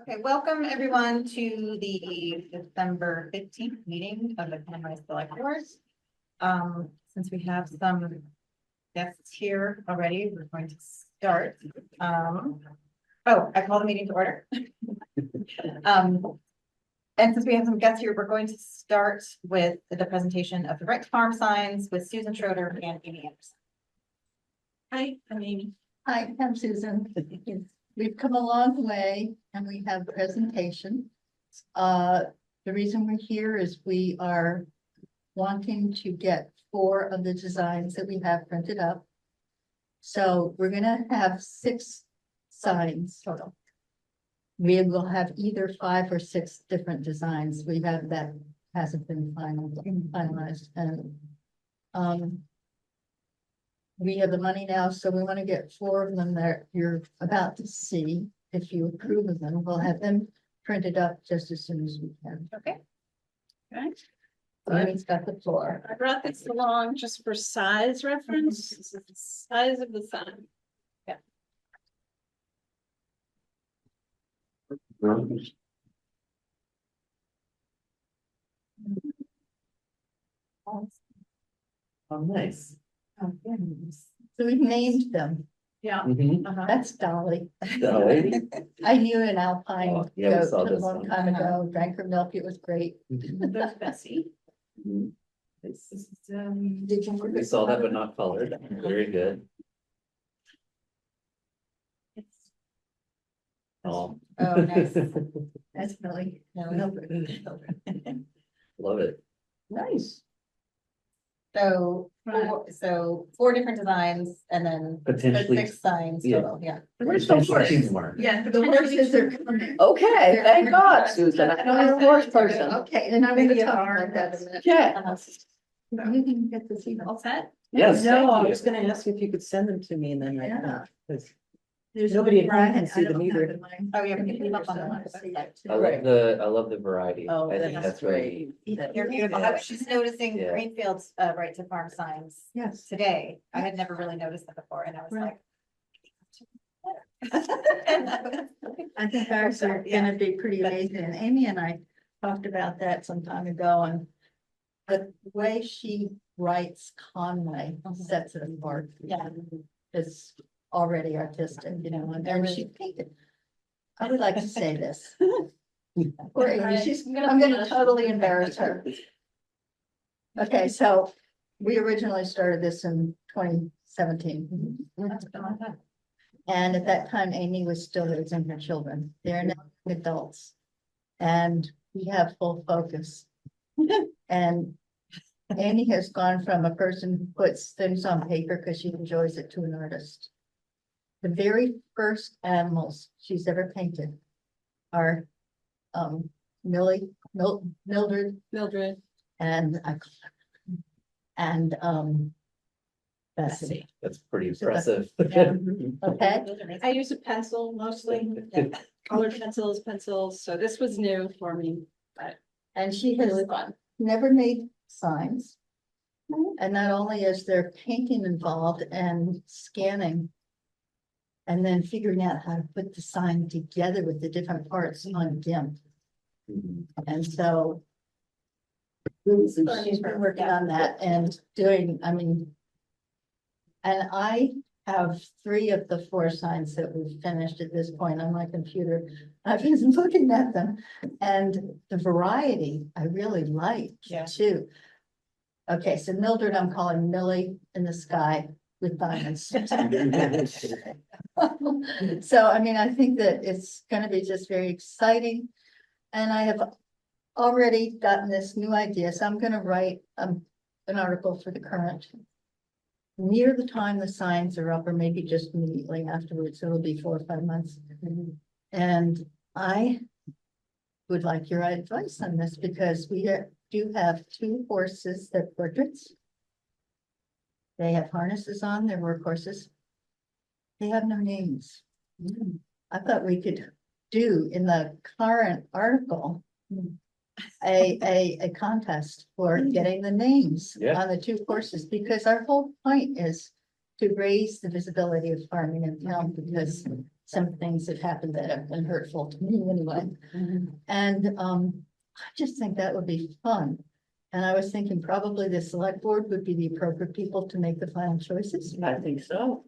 Okay, welcome everyone to the December 15th meeting of the Conway Selectboard. Since we have some guests here already, we're going to start. I call the meeting to order. And since we have some guests here, we're going to start with the presentation of the Right to Farm signs with Susan Schroeder and Amy Anderson. Hi, I'm Amy. Hi, I'm Susan. We've come a long way and we have a presentation. The reason we're here is we are wanting to get 4 of the designs that we have printed up. So we're gonna have 6 signs total. We will have either 5 or 6 different designs. We have that hasn't been finalized and we have the money now, so we want to get 4 of them that you're about to see. If you approve of them, we'll have them printed up just as soon as we can. Okay. Okay. Amy's got the floor. I brought this along just for size reference. This is the size of the sign. Oh, nice. So we've named them. Yeah. That's Dolly. Dolly. I knew an Alpine Oh, yeah, we goat saw a this long one. time ago, drank her milk, it was great. There's Bessie. Nice. This is, Did you? We saw that, but not colored. Very good. Oh. Oh, nice. That's Millie. Love it. Nice. So, so 4 different designs and then Potentially. 6 signs Yeah. total, yeah. Where's the Potentially horse? more. yeah. The horses are coming. Okay, thank God, Susan. I'm a horse person. Okay, and I'm gonna Maybe talk our- about that in a minute. Yeah. You can get this email. All set? Yes. No, I thank was gonna ask you if you could send them to me and then I Yeah. can. 'Cause There's Nobody one at home Brian, can see I them don't either. have in mine. Oh, yeah, we can put them up on the So website. I see that too. I love the variety. Oh, I think that's really. They're beautiful. I was just noticing Yeah. Greenfield's right to farm signs Yes. today. I had never really noticed that before and I was Right. like. I think ours are gonna be pretty amazing, and Amy and I talked about that some time ago, and the way she writes Conway sets it apart. Yeah. It's already artistic, you know, and then she painted. I would like to say this. Poor Amy, I'm gonna totally embarrass her. Okay, so we originally started this in 2017. That's been a long time. And at that time, Amy was still raising her children. They're now adults. And we have full focus. And Amy has gone from a person who puts things on paper because she enjoys it to an artist. The very first animals she's ever painted are Mildred and Bessie. That's pretty impressive. Yeah. Okay, I use a pencil mostly, colored pencils, so this was new for me, but and she has really fun. never made signs. And not only is there painting involved and scanning. And then figuring out how to put the sign together with the different parts on GIMP. And so. She's been working on that and doing, I mean. And I have 3 of the 4 signs that we've finished at this point on my computer. I've been looking at them and the variety I really like too. Okay, so Mildred, I'm calling Millie in the sky with diamonds. So, I mean, I think that it's gonna be just very exciting. And I have already gotten this new idea, so I'm gonna write an article for the Current. Near the time the signs are up, or maybe just immediately afterwards, it'll be 4 or 5 months. And I would like your advice on this, because we do have 2 horses that are portraits. They have harnesses on, they're workhorses. They have no names. I thought we could do in the current article a contest for getting the names Yeah. on the 2 horses, because our whole point is to raise the visibility of farming in town, because some things that happened that have been hurtful to me anyway. And I just think that would be fun. And I was thinking probably the select board would be the appropriate people to make the final choices. I think so.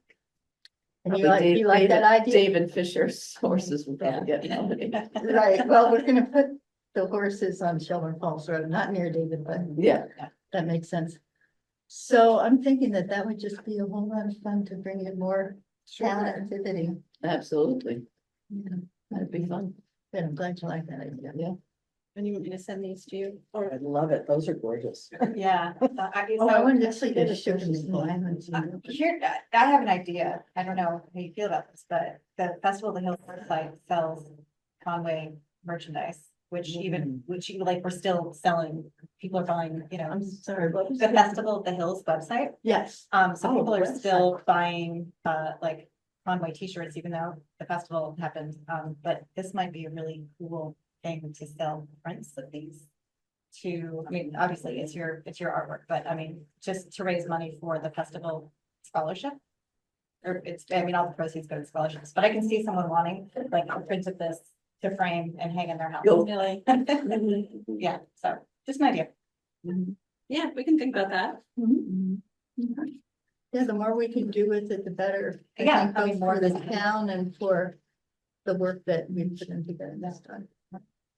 And you Probably like, you like that idea? David Fisher's horses will probably get nominated. Right, well, we're gonna put the horses on Shelburne Falls Road, not near David, but Yeah, that makes sense. So I'm thinking that that would just be a whole lot of fun to bring in more town activity. absolutely. Yeah, That'd be fun. but I'm glad you like that idea. Yeah, And you want me to send these to you? Or I love it. Those are gorgeous. Yeah. Oh, I wanted to see the sugar. Here, I have an idea. I don't know how you feel about this, but the Festival of the Hills website sells Conway merchandise, which like, we're still selling. People are buying, I'm sorry, what was the it? Festival of the Hills website. Yes, So Oh, people the are still buying, like Conway t-shirts, even though the festival happened. But this might be a really cool thing to sell prints of these. I mean, obviously it's your artwork, but I mean, just to raise money for the festival scholarship. Or all the proceeds go to scholarships, but I can see someone wanting like a print of this to frame and hang in their house. Yo. really? Yeah, so just an idea. Yeah, we can think about that. yeah, the more we can do with it, the better. Yeah, think I mean, both more for the than- town and for the work that we put into that this time.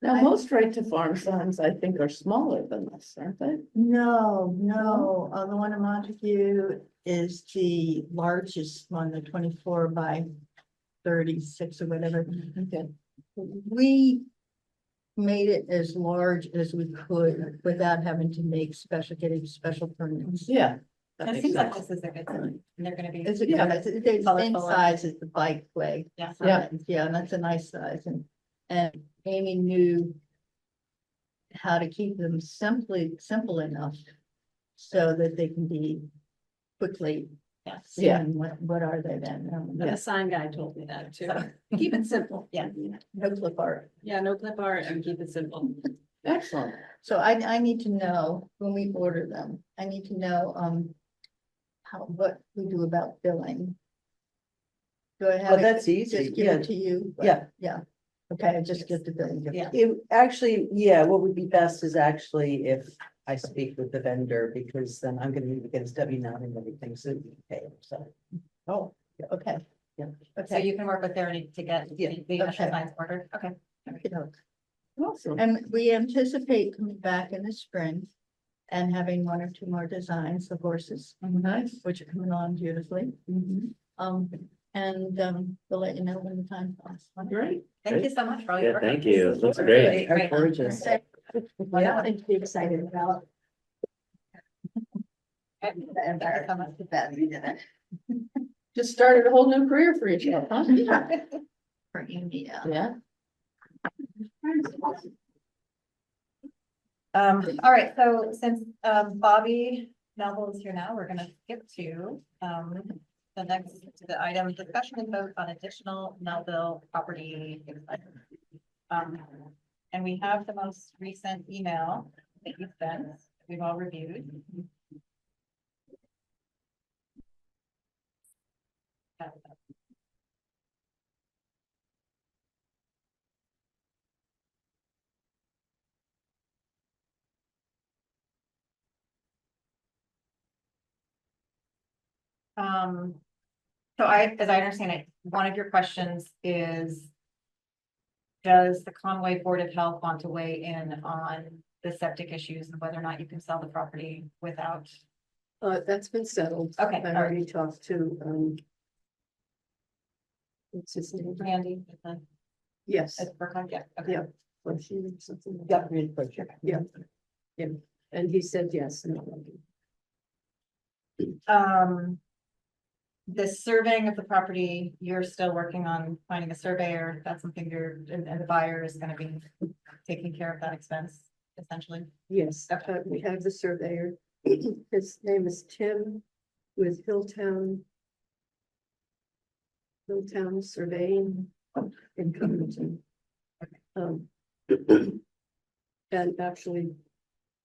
Now, most right to farm signs, I think, are smaller than this, aren't they? No, the one in Montague is the largest one, the 24 by 36 or whatever. Okay. We made it as large as we could without having to getting special permits. Yeah. that It makes seems like sense. this is a good sign, and they're gonna be. It's a Yeah. good, it's the same Colorful. size as the bikeway. Yeah. Yeah, and that's a nice size, and Amy knew how to keep them simple enough so that they can be quickly Yes. Yeah. seen. What are they then? The sign guy told me that too. So- Keep it simple. Yeah. No clip art. Yeah, no clip art and keep it simple. Excellent. So I need to know when we order them, I need to know, what we do about billing. Do I Oh, have it, that's easy. just give Yeah. it to you? Yeah. Yeah, okay, I just get the billing. Yeah. What would be best is actually if I speak with the vendor, because then I'm gonna need to get his W-9 and everything, so we can pay him, so. Oh, okay. Yeah. So Okay, you can work with Verity to get Yeah. the initial Okay. signs ordered, okay. okey-doke. Awesome. And we anticipate coming back in the spring and having one or two more designs of horses, Nice. which are coming on beautifully. We'll let you know when the time comes. Great. Thank you so much for all your Yeah, work. thank you. It looks great. Are gorgeous. Nothing to be excited about. Thank you so much. Just started a whole new career for yourself, huh? For you, yeah. Yeah. All right, so since Bobby Melville is here now, we're gonna skip to the item, discussion and vote on additional Melville property. And we have the most recent email that you sent, we've all reviewed. So as I understand it, one of your questions is, does the Conway Board of Health want to weigh in on the septic issues and whether or not you can sell the property without? That's been settled. Okay, I all right. already talked to, what's his name? Randy? Yes, Yeah, okay. Yeah. or she, something. like Yeah, that. really appreciate it. Yeah. Yeah, and he said yes. The surveying of the property, you're still working on finding a surveyor. That's something and the buyer is gonna be taking care of that expense, essentially. Yes, we have the surveyor. His name is Tim with Hilltown Surveying in Covington. And actually,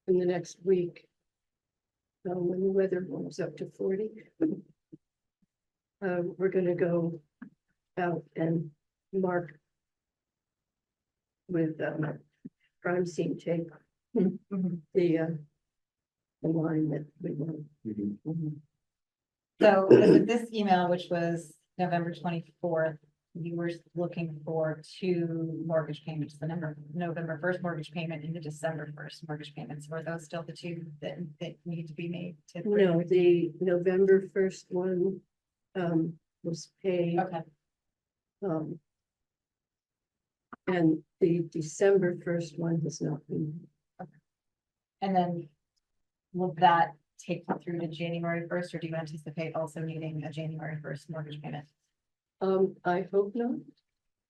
in the next week, when the weather warms up to 40, we're gonna go out and mark with, crime scene tape, Mhm. the line that we want. So with this email, which was November 24th, you were looking for two mortgage payments, the November 1st mortgage payment and the December 1st mortgage payments. Were those still the two that need to be made to? No, the November 1st one, was paid, Okay, um. And the December 1st one has not been, and then will that take you through to January 1st, or do you anticipate also needing a January 1st mortgage payment? I hope not,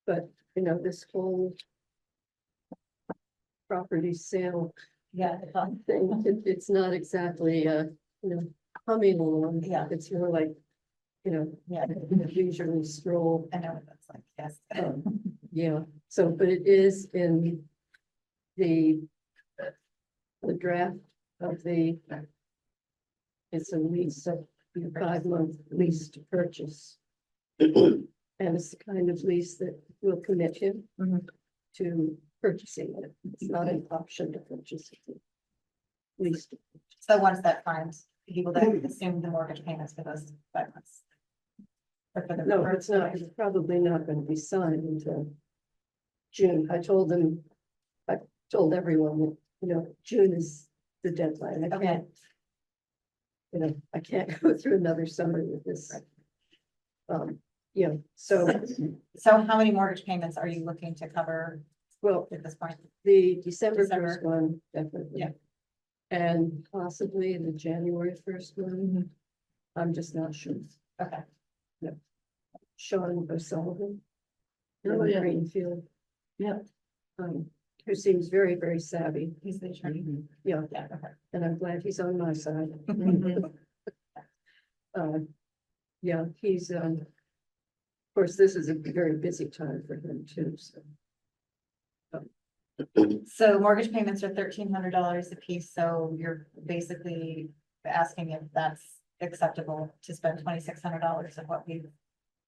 but, this whole property sale Yeah, thing, it's not exactly, humming along. Yeah. It's more like, yeah, leisurely stroll. I know what that's like, yes. Yeah, so, but it is in the draft of the, it's a lease, a 5-month lease to purchase. And it's the kind of lease that will commit him Mhm. to purchasing it. It's not an option to purchase it. Lease. So once that finds, he will then assume the mortgage payments for those 5 months. Or for the No, first it's not, it's probably not going to be signed until June. I told everyone that, June is the deadline. I Okay. can't, I can't go through another summer with this. So, So how many mortgage payments are you looking to cover well, at this point? the December December. 1st one, definitely. Yeah. And possibly the January 1st one. I'm just not sure. Okay, Sean O'Sullivan. Oh, in yeah. Greenfield. Yeah. Who seems very, very savvy. he's the attorney. Yeah, Yeah, okay. and I'm glad he's on my side. Yeah, he's, of course, this is a very busy time for him too, so. So mortgage payments are $1,300 a piece, so you're basically asking if that's acceptable to spend $2,600 of what we've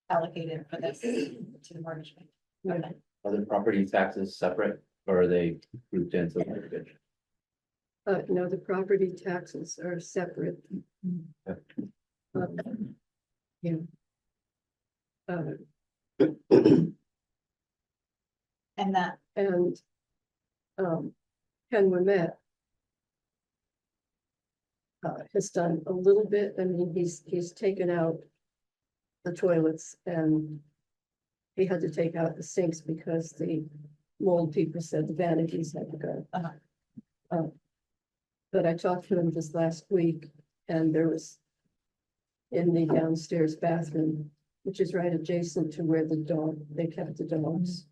allocated for this to the mortgage payment. Okay. Are the property taxes separate or are they grouped into the mortgage? No, the property taxes are separate. Yeah. And that, And, Ken Wimet has done a little bit. I mean, he's taken out the toilets and he had to take out the sinks because the mold people said the vanities had to go. Uh-huh. But I talked to him just last week and there was in the downstairs bathroom, which is right adjacent to where they kept the dogs.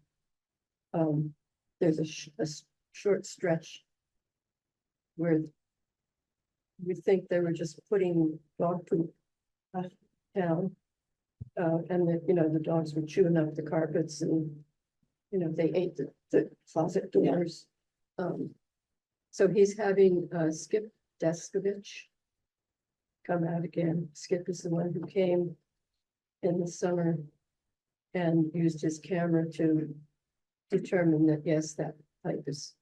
There's a short stretch where we think they were just putting dog poop down. And the dogs were chewing up the carpets and, they ate the closet doors. So he's having Skip Deskovich come out again. Skip is the one who came in the summer and used his camera to determine that, yes, that pipe is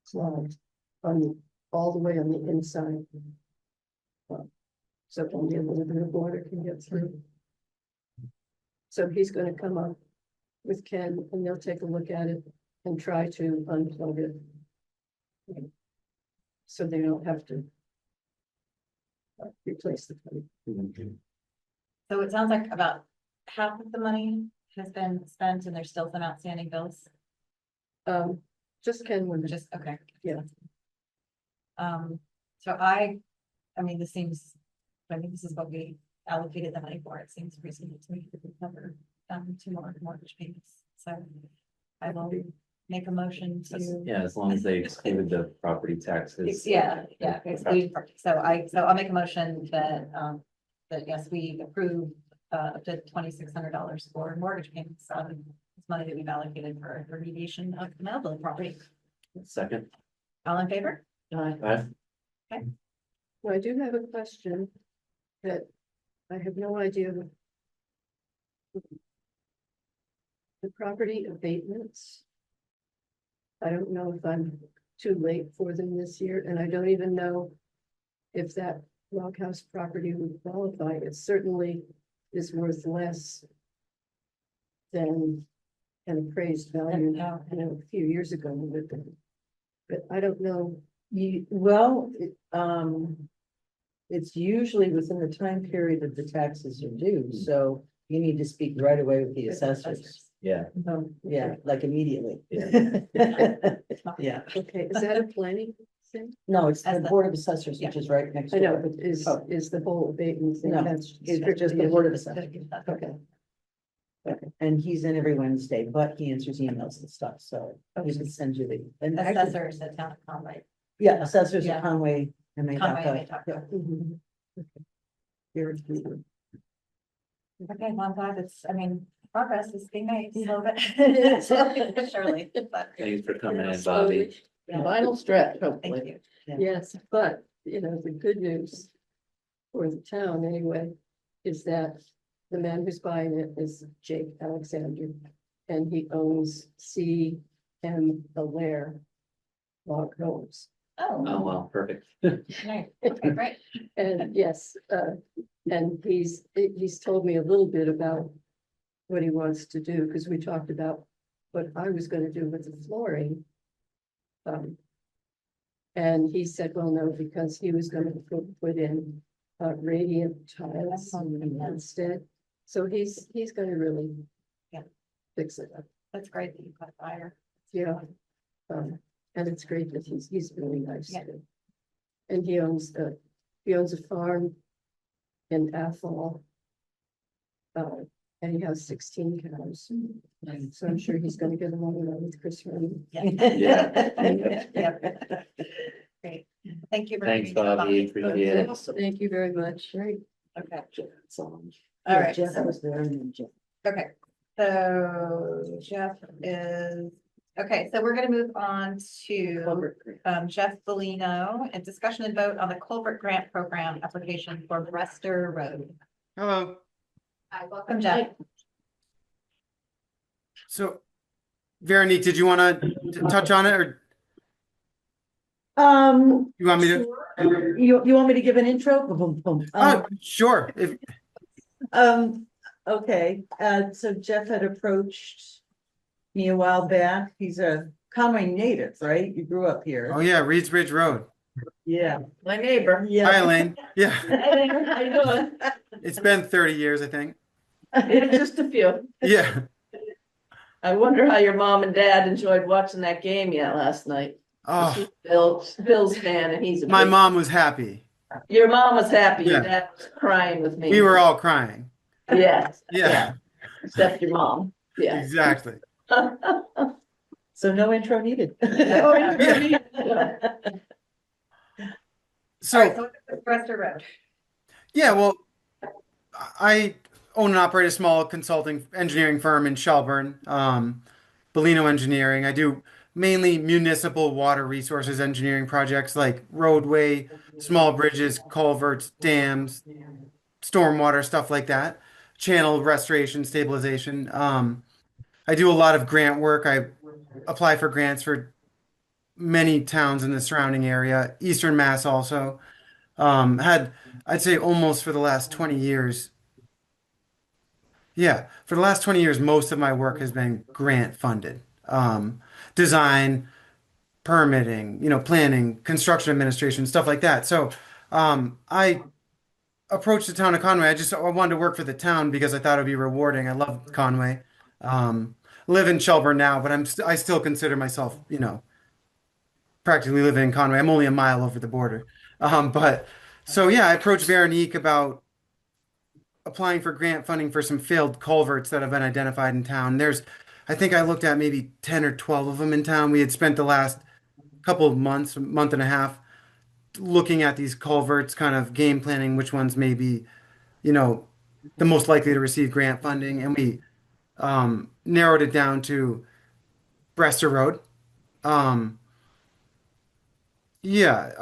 clogged all the way on the inside. So only a little bit of water can get through. So he's going to come up with Ken and they'll take a look at it and try to unplug it. So they don't have to replace the pipe. so it sounds like about half of the money has been spent and there's still some outstanding bills. Just Ken Wimet. Just, okay. Yeah. So I mean, this seems, I think this is what we allocated the money for. It seems reasonable to me to cover, 2 more mortgage payments. So I will make a motion to. Yeah, as long as they excluded the property taxes. Yeah, exclude, so I'll make a motion that, that yes, we approve, up to $2,600 for mortgage payments on this money that we've allocated for remediation of the Melville property. Second. All in favor? Aye. Well, I do have a question that I have no idea the property abatements. I don't know if I'm too late for them this year, and I don't even know if that log house property would qualify. It certainly is worth less than an appraised value, a few years ago. But I don't know. It's usually within the time period that the taxes are due, so you need to speak right away with the assessors. Yeah, Yeah, like immediately. Yeah. Yeah, Okay, is that a planning thing? no, it's the As the- Board of Assessors, which is right next I know, door. but is, Oh. is the whole abatement thing? No, That's it's strictly just the a- Board of Assessors. Okay, And he's in every Wednesday, but he answers emails and stuff, so he can send you the. And actually, Assessors at town of Conway. yeah, assessors Yeah. at Conway. And they Conway, talk they talk about. Mhm. Okay, well, I'm glad it's, I mean, progress is being made, so but surely, but thanks for coming in, Slowly. Bobby. Yeah. Final stretch, thank hopefully. you. Yes, but, the good news for the town anyway, is that the man who's buying it is Jake Alexander, and he owns C. M. Alaire log homes. Oh, Oh, well, perfect. nice, okay, great. And yes, and he's told me a little bit about what he wants to do, because we talked about what I was gonna do with the flooring. And he said, well, no, because he was gonna put in radiant tiles instead. So he's gonna really Yeah. fix it up. That's great that you got a buyer. Yeah. And it's great that he's really nice Yeah. too. And he owns a farm in Athol. And he has 16 cows. So I'm sure he's gonna get along well with Chris Rowan. Yeah. Yep. Great, thank you. for Thanks, bringing that Bobby, up. appreciate it. Thank you very much. Okay, All all right, Jeff so- was there and then Jeff. okay, so Jeff is, okay, so we're gonna move on to Jeff Bellino and discussion and vote on the culvert grant program application for Brester Road. Hello. Hi, welcome, Jeff. So, Veronique, did you want to touch on it, or you want me to? You want me to give an intro? Boom, boom, boom. Sure. Okay, so Jeff had approached me a while back. He's a Conway native, right? You grew up Oh here. yeah, Reeds Ridge Road. Yeah. My neighbor. Yeah. Hi, Elaine. Yeah, How you doing? it's been 30 years, I think. Just a few. Yeah. I wonder how your mom and dad enjoyed watching that game yet last night. Oh, She's a Bills fan and he's a my big- mom was happy. Your mom was happy, your Yeah. dad was crying with me. We were all crying. Yeah, Yeah, except your mom, yeah. exactly. So no intro needed. Oh, yeah. All right, So, so it's Brester Road. yeah, well, I own and operate a small consulting engineering firm in Shelburne, Bellino Engineering. I do mainly municipal water resources engineering projects like roadway, small bridges, culverts, dams, stormwater, stuff like that, channel restoration, stabilization. I do a lot of grant work. I apply for grants for many towns in the surrounding area, Eastern Mass also. Had, I'd say almost for the last 20 years. Yeah, for the last 20 years, most of my work has been grant funded. Design, permitting, planning, construction administration, stuff like that. So, I approached the town of Conway. I wanted to work for the town because I thought it'd be rewarding. I love Conway. Live in Shelburne now, but I still consider myself, practically living in Conway. I'm only a mile over the border. But so yeah, I approached Veronique about applying for grant funding for some failed culverts that have been identified in town. I think I looked at maybe 10 or 12 of them in town. We had spent the last couple of months, a month and a half, looking at these culverts, kind of game planning which ones may be, the most likely to receive grant funding. And we narrowed it down to Brester Road. Yeah,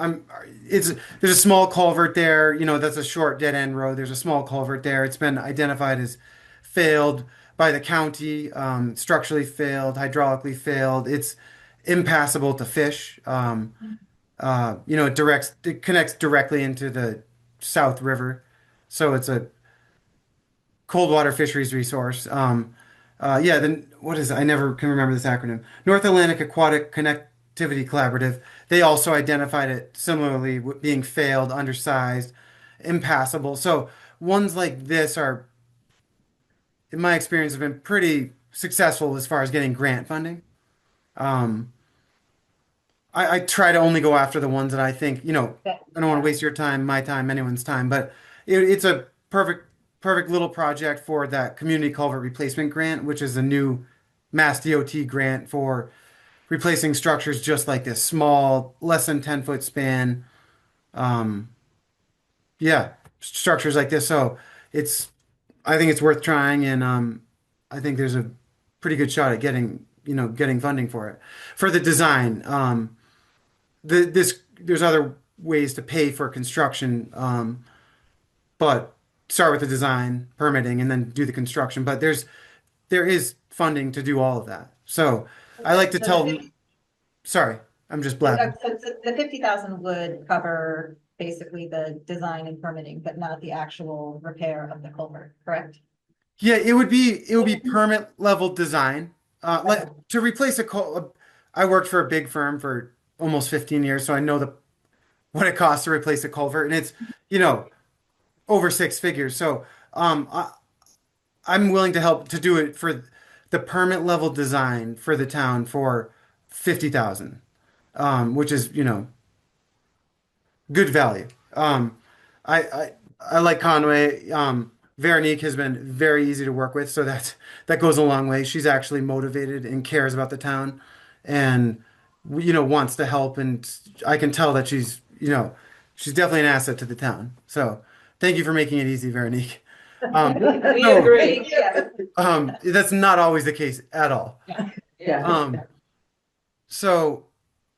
there's a small culvert there, that's a short dead end road. There's a small culvert there. It's been identified as failed, by the county, structurally failed, hydraulically failed. It's impassable to fish. It connects directly into the South River. So it's a cold water fisheries resource. Then what is it? I never can remember this acronym. North Atlantic Aquatic Connectivity Collaborative. They also identified it similarly being failed, undersized, impassable. So ones like this are, in my experience, have been pretty successful as far as getting grant funding. Um, I try to only go after the ones that I think, That- I don't want to waste your time, my time, anyone's time, but it's a perfect little project for that community culvert replacement grant, which is a new Mass DOT grant for replacing structures just like this, small, less than 10-foot span. Um, yeah, structures like this. So it's, I think it's worth trying, and I think there's a pretty good shot at getting funding for it. For the design, there's other ways to pay for construction, but start with the design, permitting, and then do the construction. But there is funding to do all of that. So I like to So tell the them, sorry, I'm just blabbing. so the 50,000 would cover basically the design and permitting, but not the actual repair of the culvert, correct? Yeah, it would be permit level design. Like to replace I worked for a big firm for almost 15 years, so I know what it costs to replace a culvert, and it's, you know, over six figures. So I'm willing to help to do it for the permit level design for the town for 50,000, which is, good value. I, I I like Conway. Veronique has been very easy to work with, so that goes a long way. She's actually motivated and cares about the town, and wants to help. And I can tell that she's definitely an asset to the town. So thank you for making it easy, Veronique. We so, agree. Yeah. that's not always the case at all. Yeah. So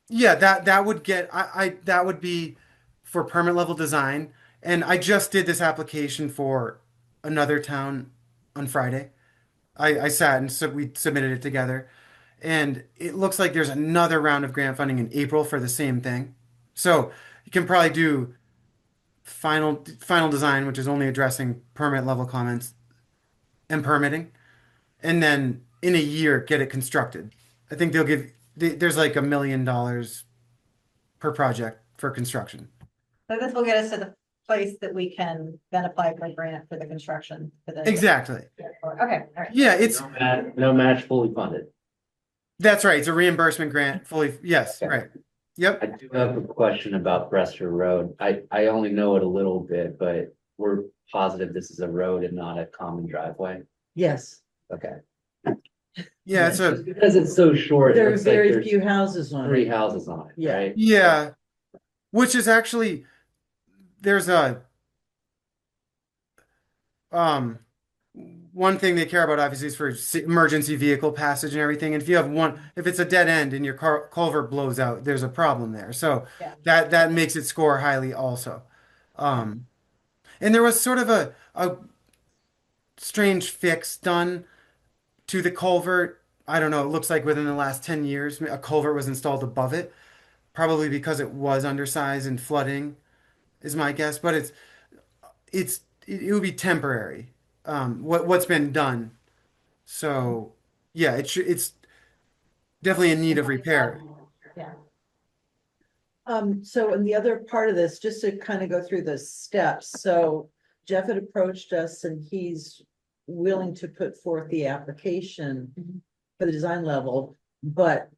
yeah, that would get that would be for permit level design. And I just did this application for another town on Friday. I sat and so we submitted it together. And it looks like there's another round of grant funding in April for the same thing. So you can probably do final design, which is only addressing permit level comments and permitting, and then in a year get it constructed. I think there's like $1 million per project for construction. So this will get us to the place that we can then apply for a grant for the construction for the. Exactly. Okay, all right. Yeah, it's No match, fully funded. that's right. It's a reimbursement grant, fully. Yes, Okay. right. Yep. I do have a question about Brester Road. I only know it a little bit, but we're positive this is a road and not a common driveway. Yes, Okay. Yeah, it's a Just because it's so short, it there are looks like very there's few houses on three it. houses on it, Yeah. right? yeah, which is actually there's a um one thing they care about obviously is for emergency vehicle passage and everything. And if it's a dead end and your culvert blows out, there's a problem there. So Yeah. that makes it score highly also. Um, and there was sort of a strange fix done to the culvert. I don't know. It looks like within the last 10 years, a culvert was installed above it, probably because it was undersized and flooding, is my guess. But it would be temporary. What's been done. So yeah, it's definitely in need of repair. Yeah. So and the other part of this, just to kind of go through the steps, so Jeff had approached us and he's willing to put forth the application for the design level, but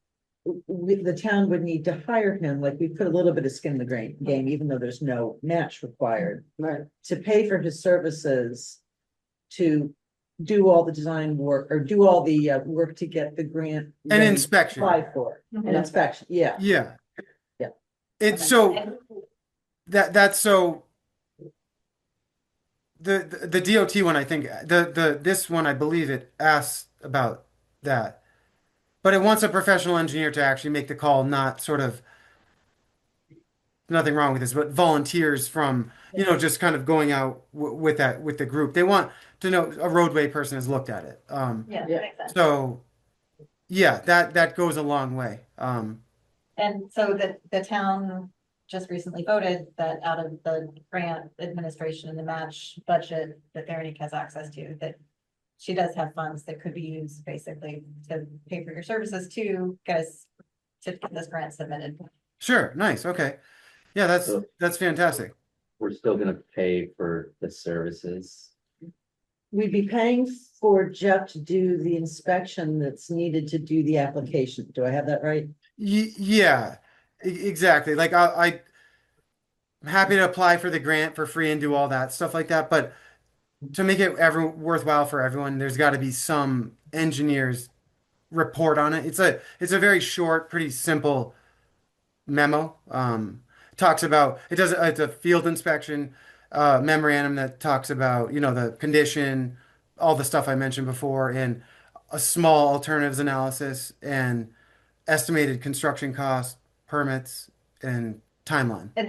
the town would need to hire him, like we put a little bit of skin in the game, even though there's no match required. Right. To pay for his services to do all the design work or do all the work to get the grant. And ready to inspection. Apply for it. An inspection, yeah. Yeah. Yeah. It's so that's so the DOT one, I think this one, I believe it asks about that. But it wants a professional engineer to actually make the call, not sort of nothing wrong with this, but volunteers from, just kind of going out with the group. They want to know a roadway person has looked at it. Yeah, Yeah. makes sense. So yeah, that goes a long way. And so the town just recently voted that out of the grant administration and the match budget that Veronique has access to, that she does have funds that could be used basically to pay for your services to get us to get this grant submitted. Sure, nice, okay. Yeah, that's fantastic. We're still gonna pay for the services. We'd be paying for Jeff to do the inspection that's needed to do the application. Do I have that right? Yeah, exactly. Like I'm happy to apply for the grant for free and do all that stuff like that, but to make it worthwhile for everyone, there's got to be some engineers report on it. It's a very short, pretty simple memo. Talks about it's a field inspection memorandum that talks about, the condition, all the stuff I mentioned before, and a small alternatives analysis and estimated construction cost, permits, and timeline. And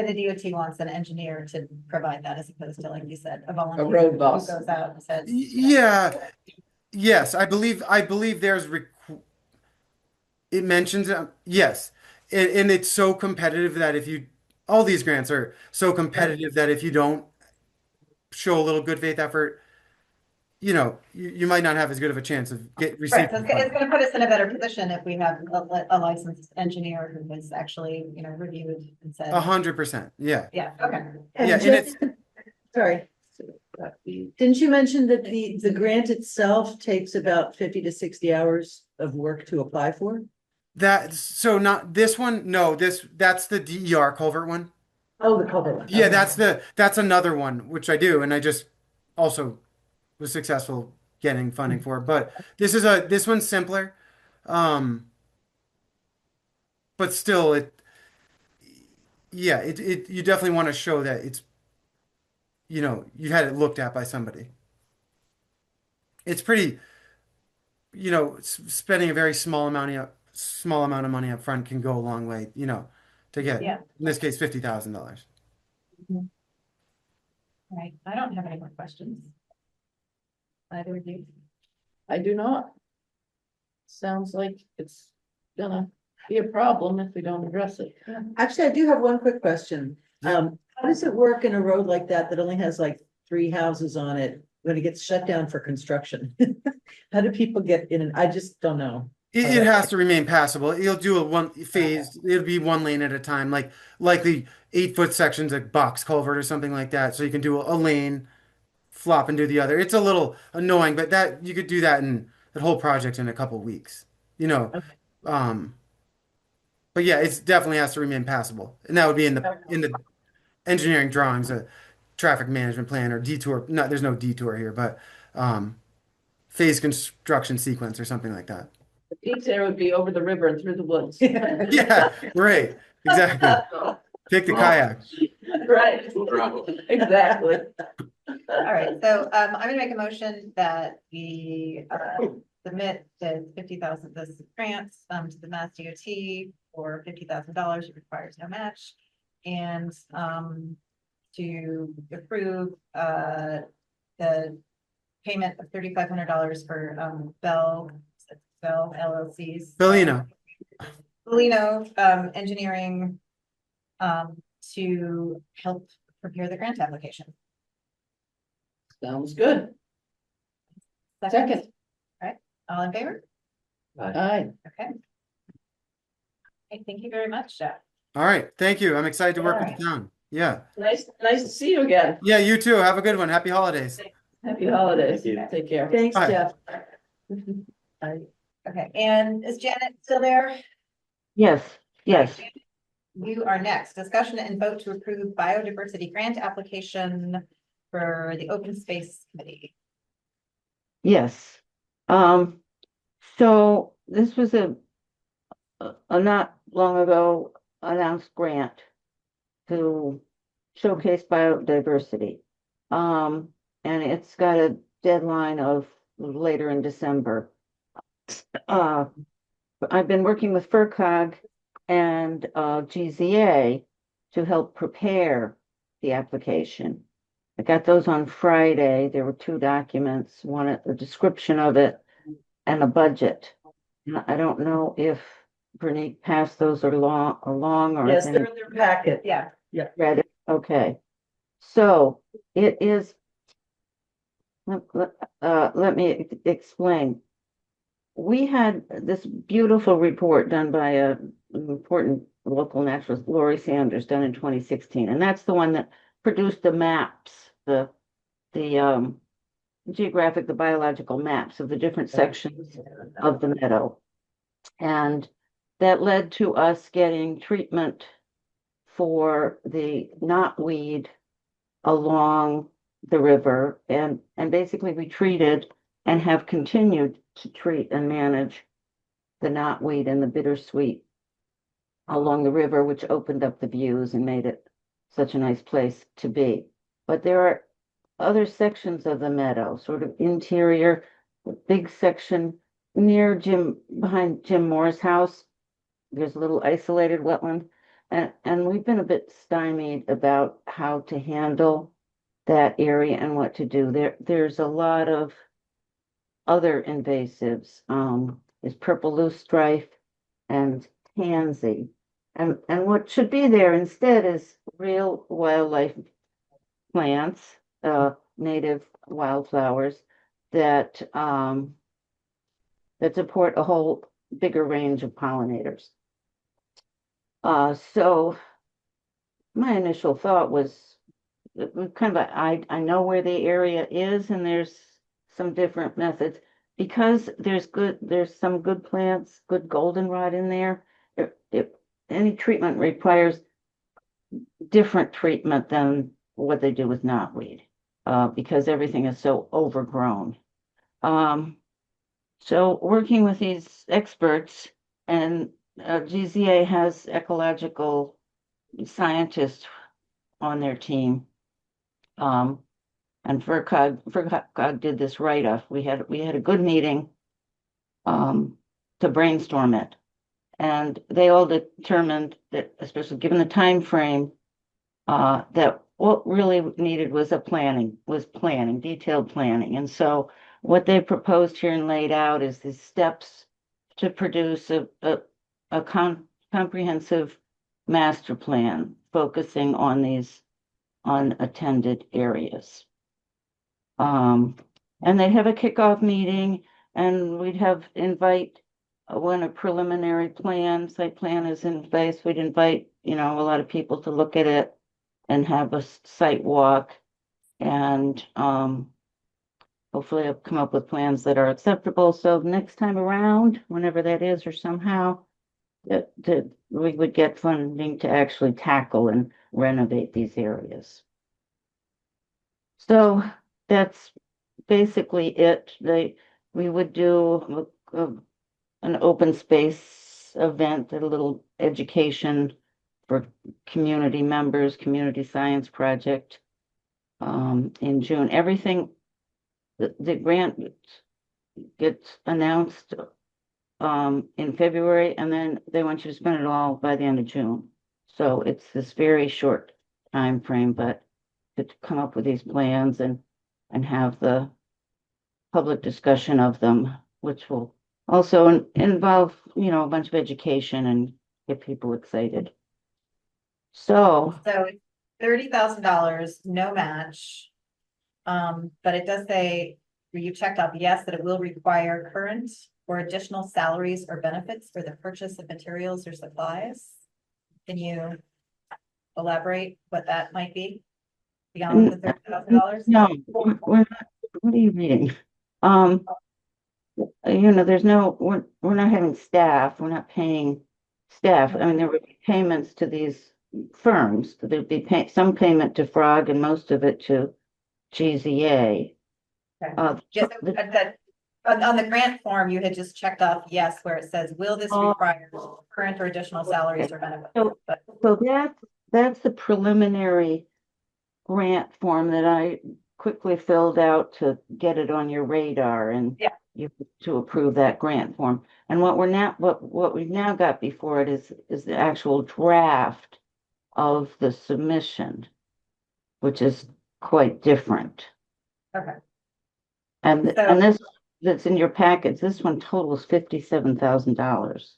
the DOT wants an engineer to provide that as opposed to, like you said, a volunteer. road who boss. goes out and says. Yeah, yes, I believe it mentions yes, and it's so competitive that all these grants are so competitive that if you don't show a little good faith effort, you might not have as good of a chance of Right, receiving so it's gonna put us in a better position if we have a licensed engineer who has actually, reviewed and said, 100%. Yeah, yeah, okay. And yeah, and Jeff- it's Sorry, didn't you mention that the grant itself takes about 50 to 60 hours of work to apply for? so not this one. No, that's the DER culvert one. Oh, the culvert one. Yeah, Okay. that's another one which I do, and I just also was successful getting funding for. But this one's simpler, um, but still, you definitely want to show that you've had it looked at by somebody. It's pretty, spending a very small amount of money up front can go a long way, to get, Yeah. in this case, $50,000. Right, I don't have any more questions. Either of you. I do not. Sounds like it's gonna be a problem if we don't address it. Actually, I do have one quick question. How does it work in a road like that only has like 3 houses on it when it gets shut down for construction? How do people get in? And I just don't know. It has to remain passable. You'll do a one phase. It'll be one lane at a time, like likely 8-foot sections, like box culvert or something like that. So you can do a lane, flop and do the other. It's a little annoying, but that you could do that in the whole project in a couple weeks. Um, but yeah, it definitely has to remain passable, and that would be in the engineering drawings, a traffic management plan or detour. No, there's no detour here, but phase construction sequence or something like that. The detour would be over the river and through the woods. Yeah, right. Exactly. Take the kayak. Right, exactly. All right, so I'm gonna make a motion that we submit the 50,000, this grant to the Mass DOT for $50,000. It requires no match. And to approve the payment of $3,500 for Bell LLC's. Bellino. Bellino Engineering to help prepare the grant application. Sounds good. Second. All in favor? Aye. Okay. Hey, thank you very much, Jeff. All right. Thank you. I'm excited to work with the town. Yeah. Nice to see you again. Yeah, you too. Have a good one. Happy holidays. Happy holidays. Thank you. Take care. Thanks, Bye. Jeff. Okay, and is Janet still there? Yes, yes. You are next. Discussion and vote to approve biodiversity grant application for the open space committee. Yes. So this was a not long ago announced grant to showcase biodiversity. And it's got a deadline of later in December. I've been working with FERCog and GZA to help prepare the application. I got those on Friday. There were two documents, one, a description of it and a budget. And I don't know if Bernice passed those along or if Yes, they're in their packet. Yeah. read it. Okay. So it is, let me explain. We had this beautiful report done by an important local naturalist, Lori Sanders, done in 2016, and that's the one that produced the maps, the geographic, the biological maps of the different sections of the meadow. And that led to us getting treatment for the knotweed along the river, and basically we treated and have continued to treat and manage the knotweed and the bittersweet along the river, which opened up the views and made it such a nice place to be. But there are other sections of the meadow, sort of interior, big section near behind Jim Moore's house. There's a little isolated wetland, and we've been a bit stymied about how to handle that area and what to do. There's a lot of other invasives. There's purple loosestrife and tansy. And what should be there instead is real wildlife plants, native wildflowers that that support a whole bigger range of pollinators. So my initial thought was kind of I know where the area is, and there's some different methods because there's some good plants, good goldenrod in there. Any treatment requires different treatment than what they do with knotweed, because everything is so overgrown. So working with these experts, and GZA has ecological scientists on their team. And FERCog did this write-up. We had a good meeting to brainstorm it. And they all determined that, especially given the time frame, that what really needed was planning, detailed planning. And so what they proposed here and laid out is the steps to produce a comprehensive master plan focusing on these unattended areas. And they'd have a kickoff meeting, and we'd invite when a preliminary site plan is in place, we'd invite, a lot of people to look at it and have a site walk, and hopefully I'll come up with plans that are acceptable. So next time around, whenever that is, or somehow, that we would get funding to actually tackle and renovate these areas. So that's basically it. We would do an open space event, a little education for community members, community science project in June. Everything, the grant gets announced in February, and then they want you to spend it all by the end of June. So it's this very short time frame, but to come up with these plans and have the public discussion of them, which will also involve, a bunch of education and get people excited. So it's $30,000, no match. But it does say, where you checked off yes, that it will require current or additional salaries or benefits for the purchase of materials or supplies. Can you elaborate what that might be beyond the $30,000? no, we're not, what are you reading? We're not having staff, we're not paying staff. I mean, there would be payments to these firms. There'd be some payment to Frog and most of it to GZA. Yes, on the grant form, you had just checked off yes, where it says, will this require current or additional salaries or benefits? So that's the preliminary grant form that I quickly filled out to get it on your radar, and you to approve that grant form. And what we've now got before it is the actual draft of the submission, which is quite different. Okay, And, So- and this, that's in your packets, this one totals $57,000.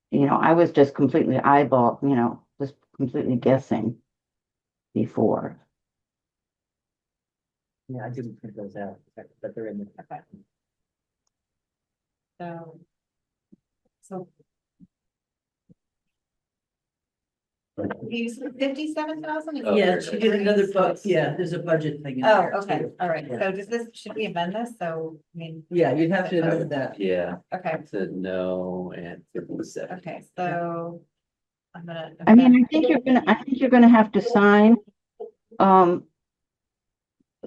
You know, I was just completely just completely guessing before. Yeah, I didn't print those out, but they're in the. okay. So. You said 57,000? Oh, Yeah, she did another yeah, there's a budget thing in Oh, there okay, too. all right, Yeah. so does this, should we amend this? So, I mean, Yeah, you'd have to amend that. Yeah, okay, to no and 57. okay, so. I'm gonna. I mean, amend- I think you're gonna have to um,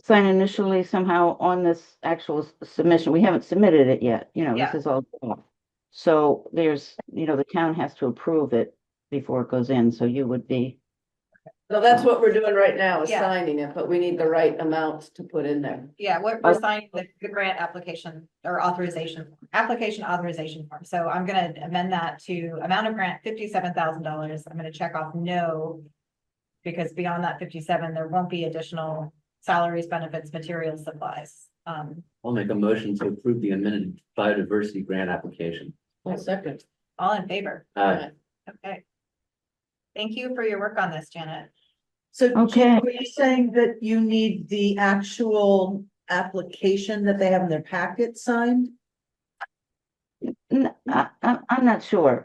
sign initially somehow on this actual submission. We haven't submitted it yet, you know, Yeah. this is all. So there's, the town has to approve it before it goes in, so you would be, So that's what we're doing right now, is Yeah. signing it, but we need the right amount to put in there. Yeah, we're signing the grant application or application authorization form. So I'm gonna amend that to amount of grant $57,000. I'm gonna check off no. Because beyond that 57, there won't be additional salaries, benefits, materials, supplies. I'll make a motion to approve the amended biodiversity grant application. One second. All in favor? Okay. Thank you for your work on this, Janet. So Jim, Okay. were you saying that you need the actual application that they have in their packet signed? I'm not sure.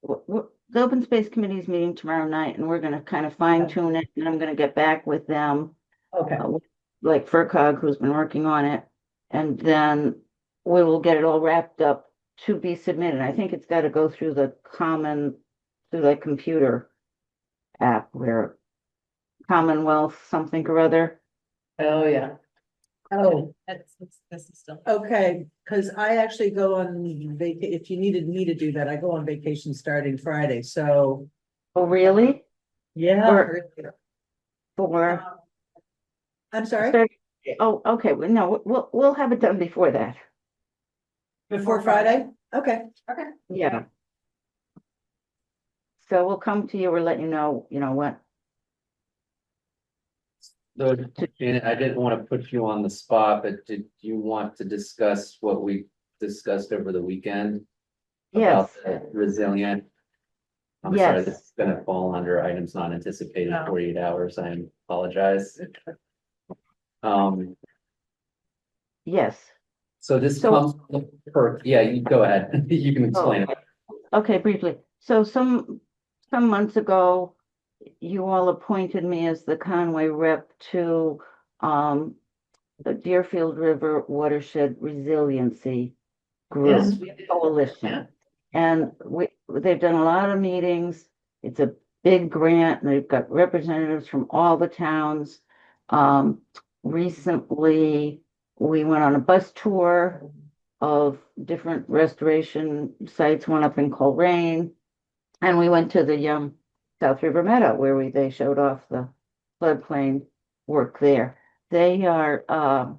The Open Space Committee is meeting tomorrow night, and we're gonna kind of fine tune it, and I'm gonna get back with them. Okay, Like FERCog, who's been working on it, and then we will get it all wrapped up to be submitted. I think it's got to go through through the computer app where Commonwealth something or other. Oh, yeah. oh, This is still. okay, because I actually go on if you needed me to do that, I go on vacation starting Friday, so. Oh, really? Yeah. For I'm sorry, oh, okay. Well, no, we'll have it done before that. before Friday? Okay, Okay. Yeah. So we'll come to you or let you know, what. So, Janet, I didn't want to put you on the spot, but did you want to discuss what we discussed over the weekend? Yes, About the resilient? I'm sorry, Yes. this is gonna fall under items not anticipated No. 48 hours. I apologize. yes. So this So- comes, yeah, you go ahead. You can explain it. Okay, briefly. So some months ago, you all appointed me as the Conway rep to the Deerfield River Watershed Resiliency Yes, Group Coalition. And they've done a lot of meetings. It's a big grant, and they've got representatives from all the towns. Recently, we went on a bus tour of different restoration sites, one up in Coleraine. And we went to the South River Meadow where they showed off the floodplain work there. They are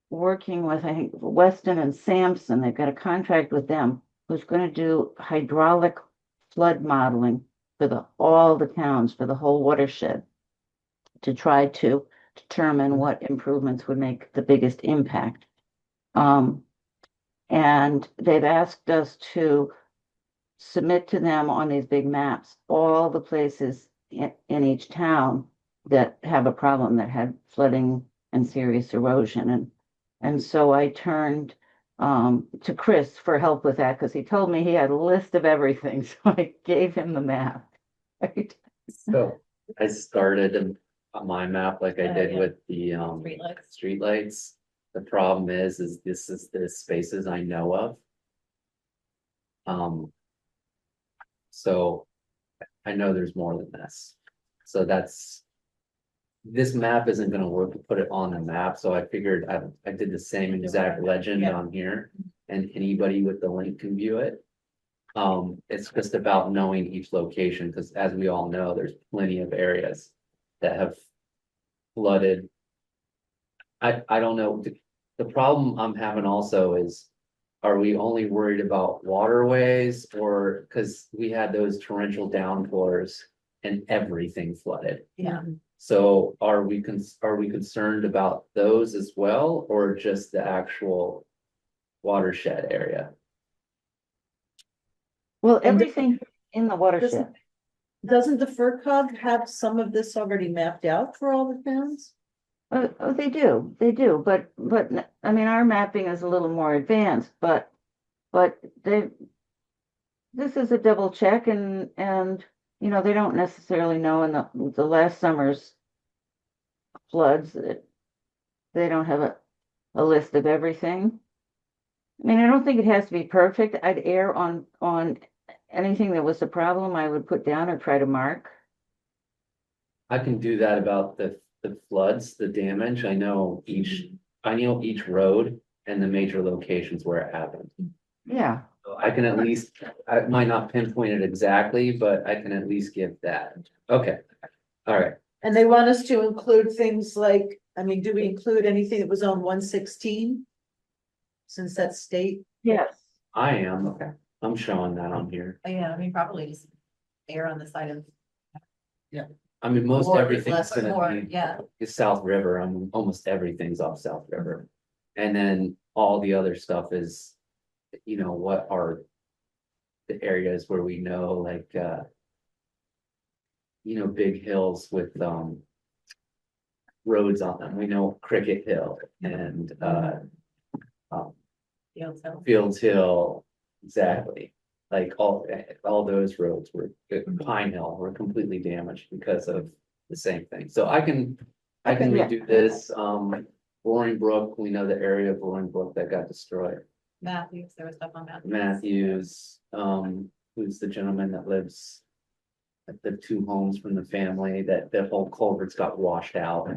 working with, I think, Weston and Sampson. They've got a contract with them who's going to do hydraulic flood modeling for all the towns, for the whole watershed, to try to determine what improvements would make the biggest impact. And they've asked us to submit to them on these big maps all the places in each town that have a problem, that had flooding and serious erosion. And so I turned to Chris for help with that, because he told me he had a list of everything. So I gave him the map. Right? So I started on my map like I did Yeah. with the Streetlights. streetlights. The problem is this is the spaces I know of. So I know there's more than this. So this map isn't gonna work to put it on the map, so I figured I did the same exact legend Yeah. on here, and anybody with the link can view it. It's just about knowing each location, because as we all know, there's plenty of areas that have flooded. I don't know, the problem I'm having also is, are we only worried about waterways, or, because we had those torrential downpours and everything flooded. Yeah, So are we concerned about those as well, or just the actual watershed area? Well, And the- everything in the watershed. Doesn't the FERCog have some of this already mapped out for all the towns? Oh, they do, but, I mean, our mapping is a little more advanced, but this is a double check and, you know, they don't necessarily know in the last summer's floods that they don't have a list of everything. I mean, I don't think it has to be perfect. I'd err on anything that was a problem, I would put down or try to mark. I can do that about the floods, the damage. I know each road and the major locations where it happened. Yeah, So I can at least, I might not pinpoint it exactly, but I can at least give that. Okay, all right. And they want us to include things like, I mean, do we include anything that was on 116? Since that's state, yes. I am, okay. I'm showing that on here. but yeah, I mean, probably just err on the side of. I mean, most more, everything's less, gonna more, be yeah, is South River. I mean, almost everything's off South River. And then all the other stuff is, you know, what are the areas where we know, like, you know, big hills with, roads on them. We know Cricket Hill and, Fields Hill. Fields Hill, exactly. Like all those roads were, Pine Hill were completely damaged because of the same thing. So I can Okay, yeah. redo this. Roaring Brook, we know the area of Roaring Brook that got destroyed. Matthews, there was stuff on Matthews. Matthews, who's the gentleman that lives at the two homes from the family, that the whole culverts got washed out.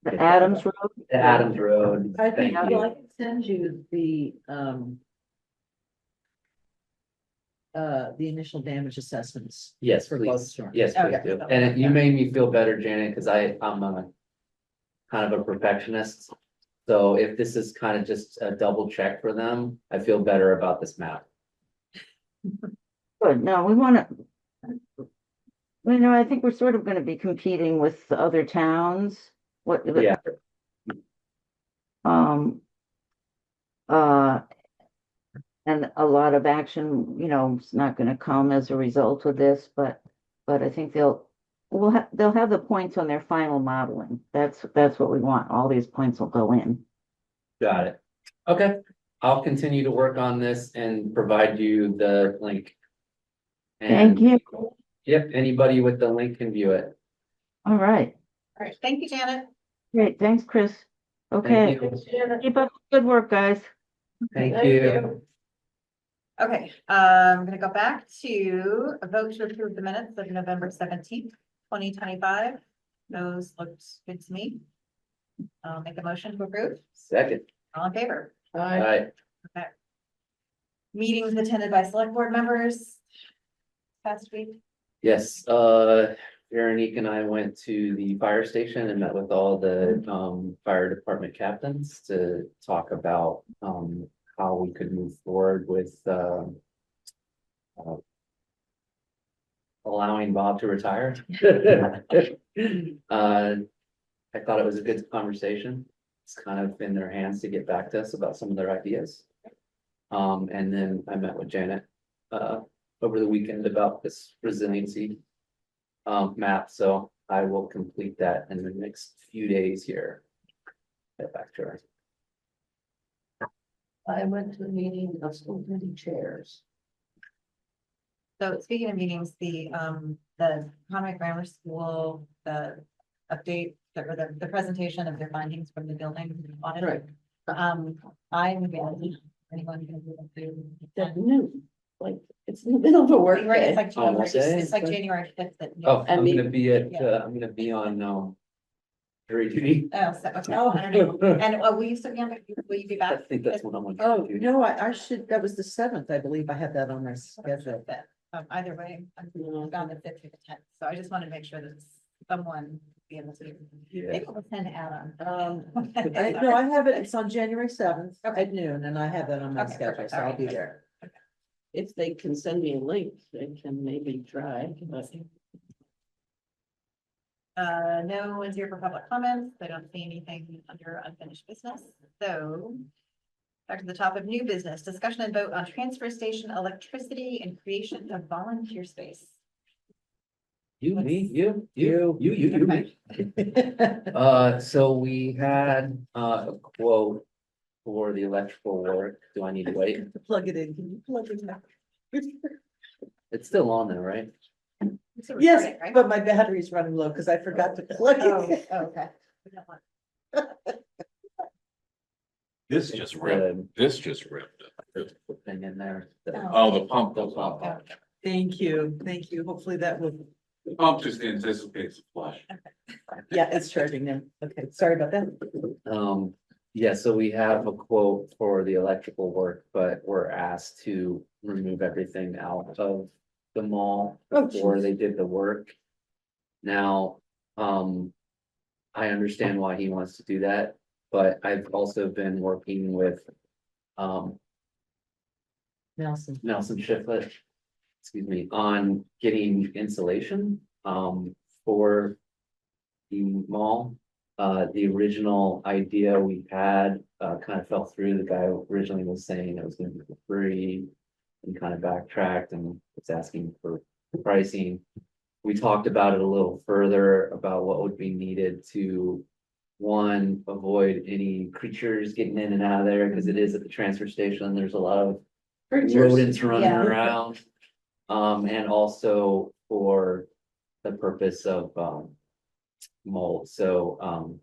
The Adams Road. The Adams Road, I thank think, well, I you. can send you the initial damage assessments. Yes, for both please. storms. Yes, Oh, please yeah. do. And you made me feel better, Janet, because I'm a kind of a perfectionist. So if this is kind of just a double check for them, I feel better about this map. Good, no, we wanna. You know, I think we're sort of gonna be competing with the other towns. Yeah. Um. And a lot of action, you know, is not gonna come as a result of this, but I think they'll have the points on their final modeling. That's what we want. All these points will go in. Got it. Okay, I'll continue to work on this and provide you the link. Thank And, you. yep, anybody with the link can view it. All right, All right, thank you, Janet. great, thanks, Chris. Thank Okay, you. keep up the good work, guys. Thank you. Okay, I'm gonna go back to a vote to approve the minutes of November 17th, 2025. Those looked good to me. I'll make a motion to approve. Second. All in favor? All right. Okay. Meetings attended by select board members past week. Yes, Veronique and I went to the fire station and met with all the fire department captains to talk about how we could move forward with allowing Bob to retire. I thought it was a good conversation. It's kind of in their hands to get back to us about some of their ideas. And then I met with Janet over the weekend about this resiliency map, so I will complete that in the next few days here. Get back to her. I went to the meeting of school committee chairs. So speaking of meetings, the Conway Grammar School, the update, the presentation of their findings from the building audit. Right. I'm available. Anyone can do it. That new, like, it's in the middle of a work Right, day. it's like January 5th. Oh, And I'm the- gonna be at, Yeah. I'm gonna be on, jury duty. Oh, so, okay, I don't know. And will you still be on, will you be I back? think that's what I'm on. Oh, no, I should, that was the 7th, I believe I had that on my schedule. Either way, I'm on the 5th or the 10th, so I just wanted to make sure that someone be able to. Yeah. Maybe we'll send Adam. No, I have it, it's on January 7th Okay. at noon, and I have that on my Okay, schedule, perfect. so All I'll right. be there. If they can send me a link, they can maybe try, but No one's here for public comments. I don't see anything under unfinished business, so. Back to the top of new business, discussion and vote on transfer station electricity and creation of volunteer space. You, me, you, me. So we had a quote for the electrical work. Do I need to wait? Plug it in, can you plug it in? It's still on there, right? It's a Yes, recording, right? but my battery's running low because I forgot to plug Oh, it. oh, okay. This just ripped, this just ripped. Thing in there. Oh, the pump The goes pump. off. Thank you, thank you. Hopefully that will, The pump just anticipates the flush. yeah, it's charging now. Okay, sorry about that. Yeah, so we have a quote for the electrical work, but we're asked to remove everything out of the mall Oh, before geez. they did the work. Now, I understand why he wants to do that, but I've also been working with Nelson. Nelson Shiflett, excuse me, on getting insulation for the mall. The original idea we had kind of fell through. The guy originally was saying it was gonna be for free and kind of backtracked and was asking for pricing. We talked about it a little further about what would be needed to, one, avoid any creatures getting in and out of there, because it is at the transfer station. There's a lot of rodents running Yeah. around. And also for the purpose of mold. So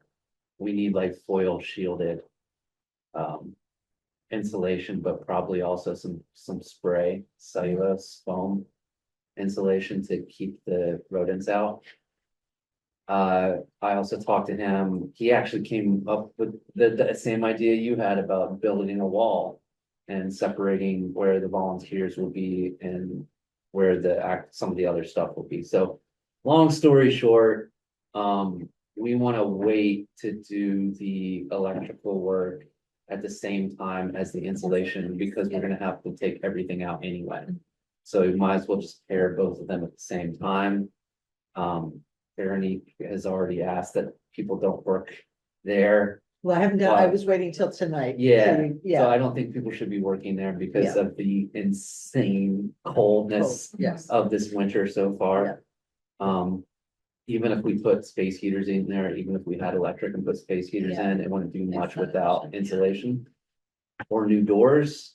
we need like foil shielded insulation, but probably also some spray cellulose foam insulation to keep the rodents out. I also talked to him. He actually came up with the same idea you had about building a wall and separating where the volunteers will be and where some of the other stuff will be. So long story short, we want to wait to do the electrical work at the same time as the insulation because we're gonna have to take everything out anyway. So we might as well just pair both of them at the same time. Veronique has already asked that people don't work there. Well, I haven't done, I was waiting till tonight. Yeah, So, so Yeah. I don't think people should be working there because Yeah. of the insane coldness Yes. of this winter so far. Even if we put space heaters in there, even if we had electric and put space heaters Yeah. in, it wouldn't do much not without efficient. insulation. Or new doors.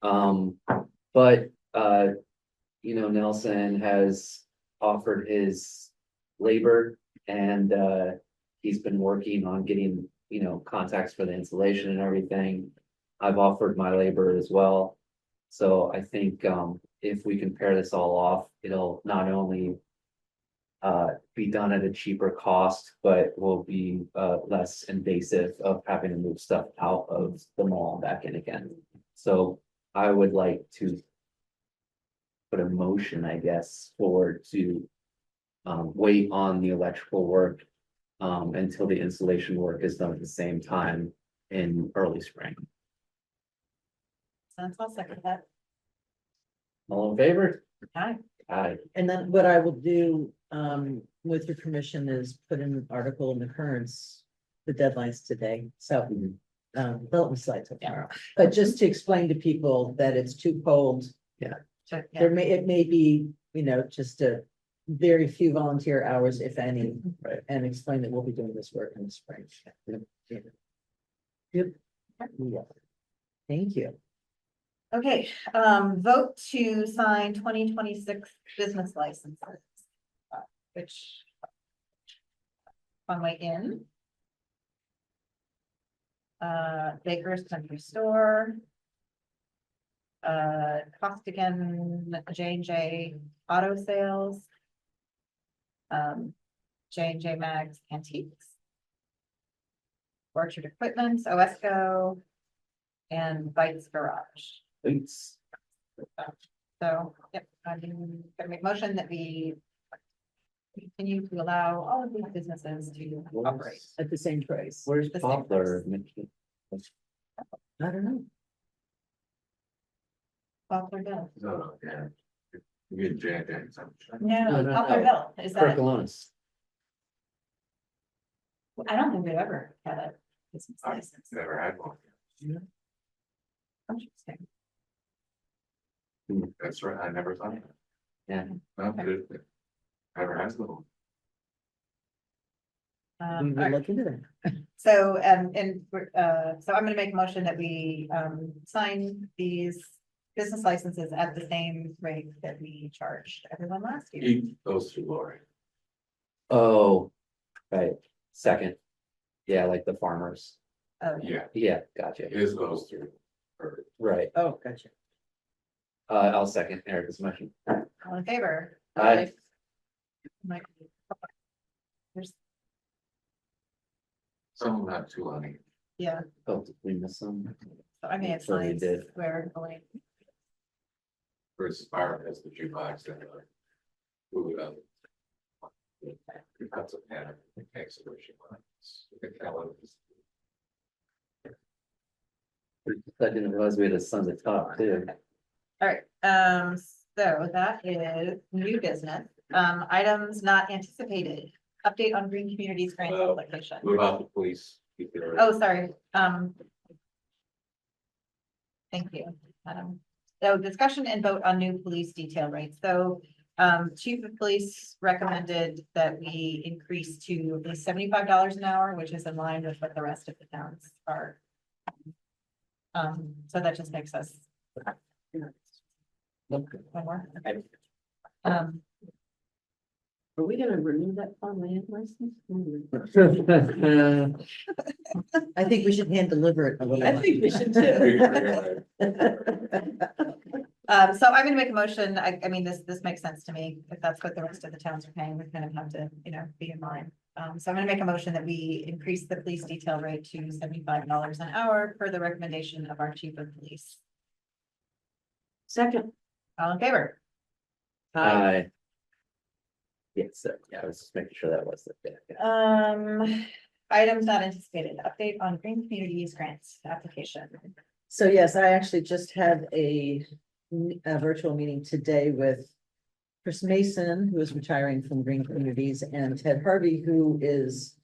But Nelson has offered his labor and he's been working on getting, contacts for the insulation and everything. I've offered my labor as well. So I think if we can pair this all off, it'll not only be done at a cheaper cost, but will be less invasive of having to move stuff out of the mall and back in again. So I would like to put a motion, I guess, forward to wait on the electrical work until the installation work is done at the same time in early spring. Sounds well, second that. All in favor? Aye. Aye. And then what I will do, with your permission, is put in an article in the Currents, the deadline's today, so. They'll decide tomorrow, but just to explain to people that it's too cold, So, yeah. it may be, just a very few volunteer hours, if any. Right. And explain that we'll be doing this work in the spring. Yep. Yeah. Thank you. Okay, vote to sign 2026 business licenses. Which. Conway Inn. Baker's Country Store. Costigan J&J Auto Sales. J&J Mags Antiques. Orchard Equipment, OSCO. And Bites Garage. Thanks. So, yep, I'm gonna make a motion that we continue to allow all of these businesses to operate. At the same price. Where's The same Poplar? I don't know. Poplar Bill. No, yeah. You get Jack and some. No, No, Poplar no. Bill, is that, Kirkalonis. I don't think we've ever had a business I've license. never had one. Interesting. That's right, I never thought. Yeah. No, it never has one. We All will right. look into that. So, so I'm gonna make a motion that we, sign these business licenses at the same rate that we charged everyone last year. Keep those two, Lori. Oh, right, second. Yeah, like the farmers. Oh, Yeah, Yeah, gotcha. it is those two. Perfect. Right, Oh, gotcha. I'll second Erica's motion. all in favor? Aye. Mike. There's, Some not too long. yeah, Oh, did we miss some? so I may have Sure we signed did. where, like, Versus fire has the jukebox and food. That's a pattern. It takes it where she wants. You can tell it. I didn't realize we had a son to talk too. all right, so that is new business, items not anticipated. Update on Green Communities grant application. What about the police? Keep their- Oh, sorry, thank you, so discussion and vote on new police detail rates, so, chief of police recommended that we increase to at least $75 an hour, which is in line with what the rest of the towns are. So that just makes us. One more, okay. Are we gonna renew that farmland license? I think we should hand deliver it a little. I think we should too. So I'm gonna make a motion, I mean, this makes sense to me, if that's what the rest of the towns are paying, we kind of have to, be in line. So I'm gonna make a motion that we increase the police detail rate to $75 an hour per the recommendation of our chief of police. Second, All in favor? Aye. Yes, sir. Yeah, I was just making sure that was the. Items not anticipated, update on Green Communities grants application. So yes, I actually just had a virtual meeting today with Chris Mason, who is retiring from Green Communities, and Ted Harvey, who is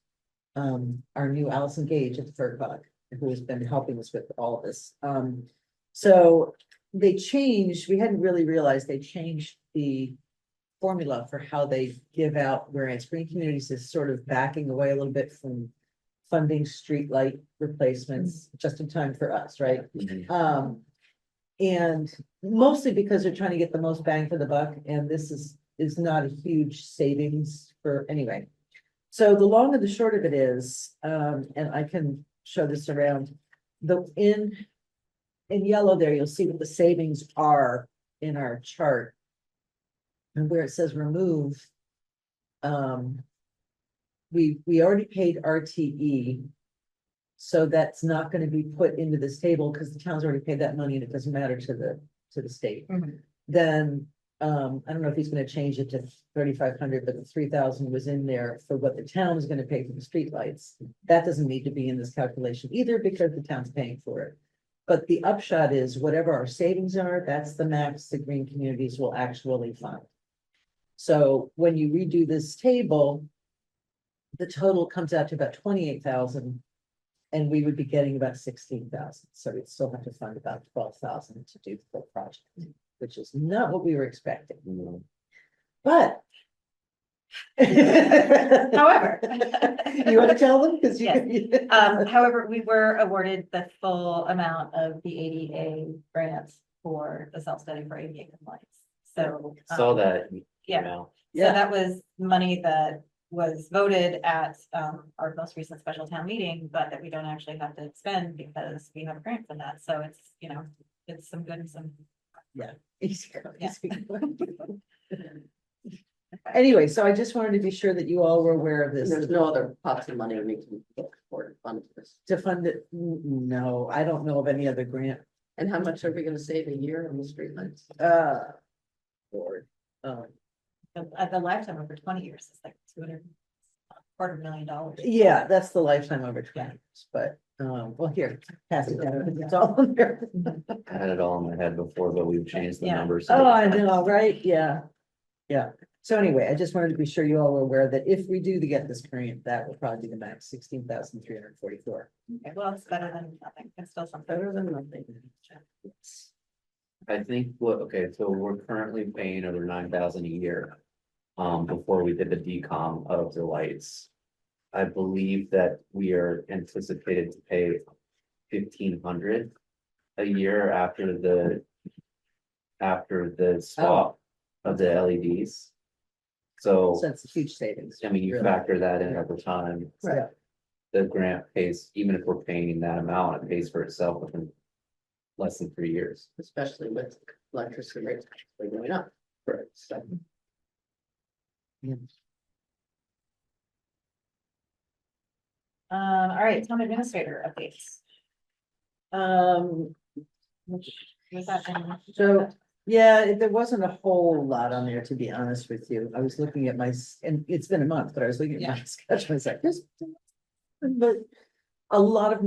our new Allison Gage at the FERCog, who has been helping us with all of this. So they changed, we hadn't really realized they changed the formula for how they give out, whereas Green Communities is sort of backing away a little bit from funding streetlight replacements just in time for us, right? And mostly because they're trying to get the most bang for the buck, and this is not a huge savings for, anyway. So the long and the short of it is, and I can show this around, in yellow there, you'll see what the savings are in our chart. And where it says remove, we already paid RTE. So that's not gonna be put into this table because the town's already paid that money and it doesn't matter to the state. Mhm. Then, I don't know if he's gonna change it to 3,500, but the 3,000 was in there for what the town is gonna pay for the streetlights. That doesn't need to be in this calculation either because the town's paying for it. But the upshot is whatever our savings are, that's the max the Green Communities will actually fund. So when you redo this table, the total comes out to about 28,000. And we would be getting about 16,000, so we'd still have to fund about 12,000 to do the full project, which is not what we were expecting, but. However. You want to tell them? Because Yes. However, we were awarded the full amount of the ADA grants for the self-study for ADA compliance, so. Saw that. Yeah. email. So that was money that was voted at our most recent special town meeting, but that we don't actually have to spend because we have a grant for that. So it's, it's some good and some. Easy go, Yeah. easy go. Anyway, so I just wanted to be sure that you all were aware of this. there's no other pots of money we can look for to fund this. To fund it, no, I don't know of any other grant. And how much are we gonna save a year on the streetlights? Lord. At the lifetime over 20 years, it's like $250,000. Yeah, that's the lifetime over 20 years, but, well, here, pass it down, it's all on there. I had it all in my head before, but we've changed the Yeah. numbers. Oh, I know, right? Yeah. So anyway, I just wanted to be sure you all were aware that if we do get this grant, that will probably be the max, 16,344. Okay, well, it's better than nothing. It's still something. Better than nothing. I think okay, so we're currently paying over 9,000 a year. Before we did the decom of the lights. I believe that we are anticipated to pay 1,500 a year after the swap of the LEDs. So So, that's a huge savings. I mean, you really. factor that in over time. Right. The grant pays, even if we're paying that amount, it pays for itself within less than 3 years. Especially with electricity rates going up. Right. So, All right, town administrator updates. Um, Was that in- so, yeah, there wasn't a whole lot on there, to be honest with you. I was looking at and it's been a month, but I was looking at my schedule, I was like, this. But a lot of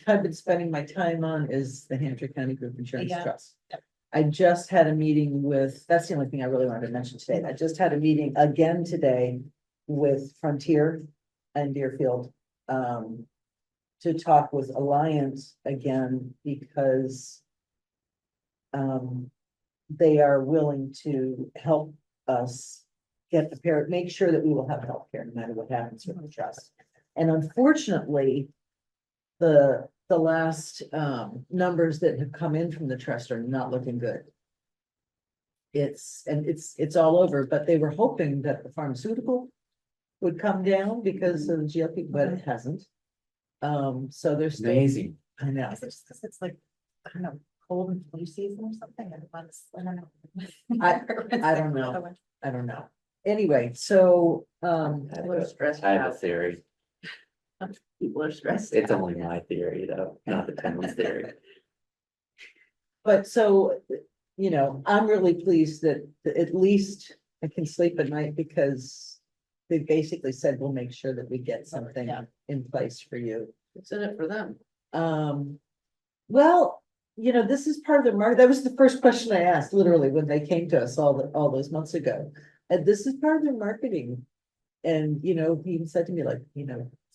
I've been spending my time on is the Hampshire County Group Insurance Yeah. Trust. Yep. I just had a meeting that's the only thing I really wanted to mention today. I just had a meeting again today with Frontier and Deerfield. To talk with Alliance again because. They are willing to help us get make sure that we will have healthcare no matter what happens with the trust. And unfortunately, the last numbers that have come in from the trust are not looking good. It's all over, but they were hoping that the pharmaceutical would come down because of the GLP, but it hasn't. So there's amazing. I know. Is it just because it's like, I don't know, cold and flu season or something? And once, I don't know. I don't know. I don't know. Anyway, so, People are stressed I have a out. theory. People are stressed. It's only my theory though, not the town's theory. but so, I'm really pleased that at least I can sleep at night because they basically said, we'll make sure that we get something Yeah. in place for you. What's in it for them? Well, this is part of the market. That was the first question I asked, literally, when they came to us all those months ago. And this is part of their marketing. And, he even said to me, like,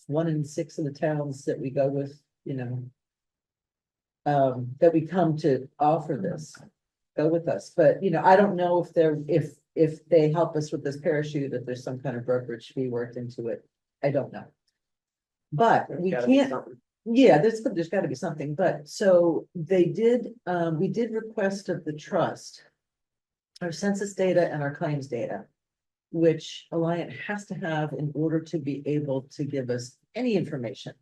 1 in 6 of the towns that we go with, that we come to offer this, go with us. But, I don't know if they help us with this parachute, if there's some kind of brokerage fee worked into it. I don't know. But we Gotta be can't. something. Yeah, there's gotta be something, but so we did request of the trust. Our census data and our claims data. Which Alliant has to have in order to be able to give us any information.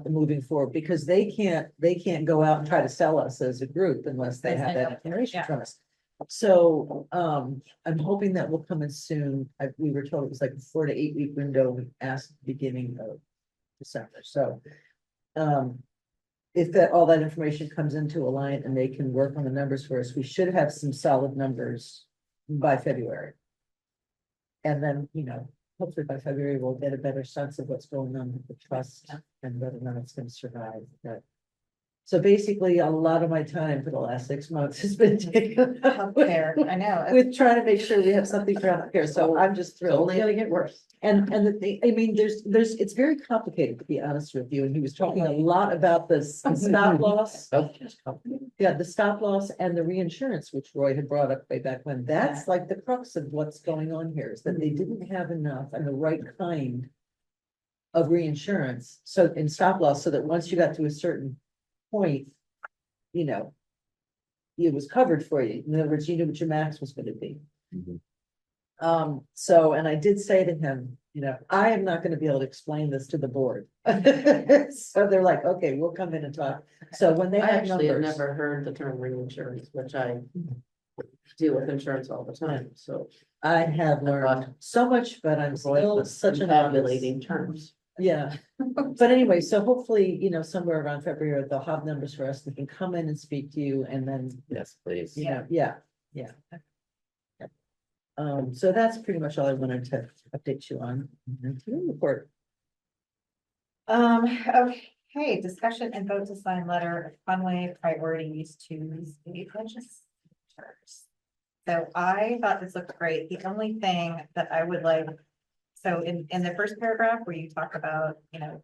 Moving forward, because they can't go out and try to sell us as a group unless they have that information Yeah. from us. So, I'm hoping that will come in soon. We were told it was like a 4 to 8 week window. We asked at the beginning of December, so. If all that information comes into Alliant and they can work on the numbers for us, we should have some solid numbers by February. And then, hopefully by February, we'll get a better sense of what's going on with the trust and whether or not it's gonna survive. But so basically, a lot of my time for the last 6 months has been taken up Healthcare, I know. with trying to make sure we have something for healthcare. So I'm just It's thrilled. only gonna get worse. And the thing, I mean, it's very complicated, to be honest with you, and he was talking a lot about this stop loss. Yeah, the stop loss and the reinsurance, which Roy had brought up way back when, that's like the crux of what's going on here, is that they didn't have enough and the right kind of reinsurance, so in stop loss, so that once you got to a certain point, it was covered for you. In other words, you knew what your max was gonna be. Mhm. So, and I did say to him, I am not gonna be able to explain this to the board. So they're like, okay, we'll come in and talk. So when they I have actually have numbers, never heard the term reinsurance, which I deal with insurance all the time, so. I have learned so much, but I'm still such a novice. Tabulating terms. Yeah, but anyway, so hopefully, somewhere around February, they'll have numbers for us. They can come in and speak to you and then, Yes, please. yeah. So that's pretty much all I wanted to update you on. Report. Okay, discussion and vote to sign letter of Conway priorities to state legislators. So I thought this looked great. The only thing that I would like, so in the first paragraph where you talk about,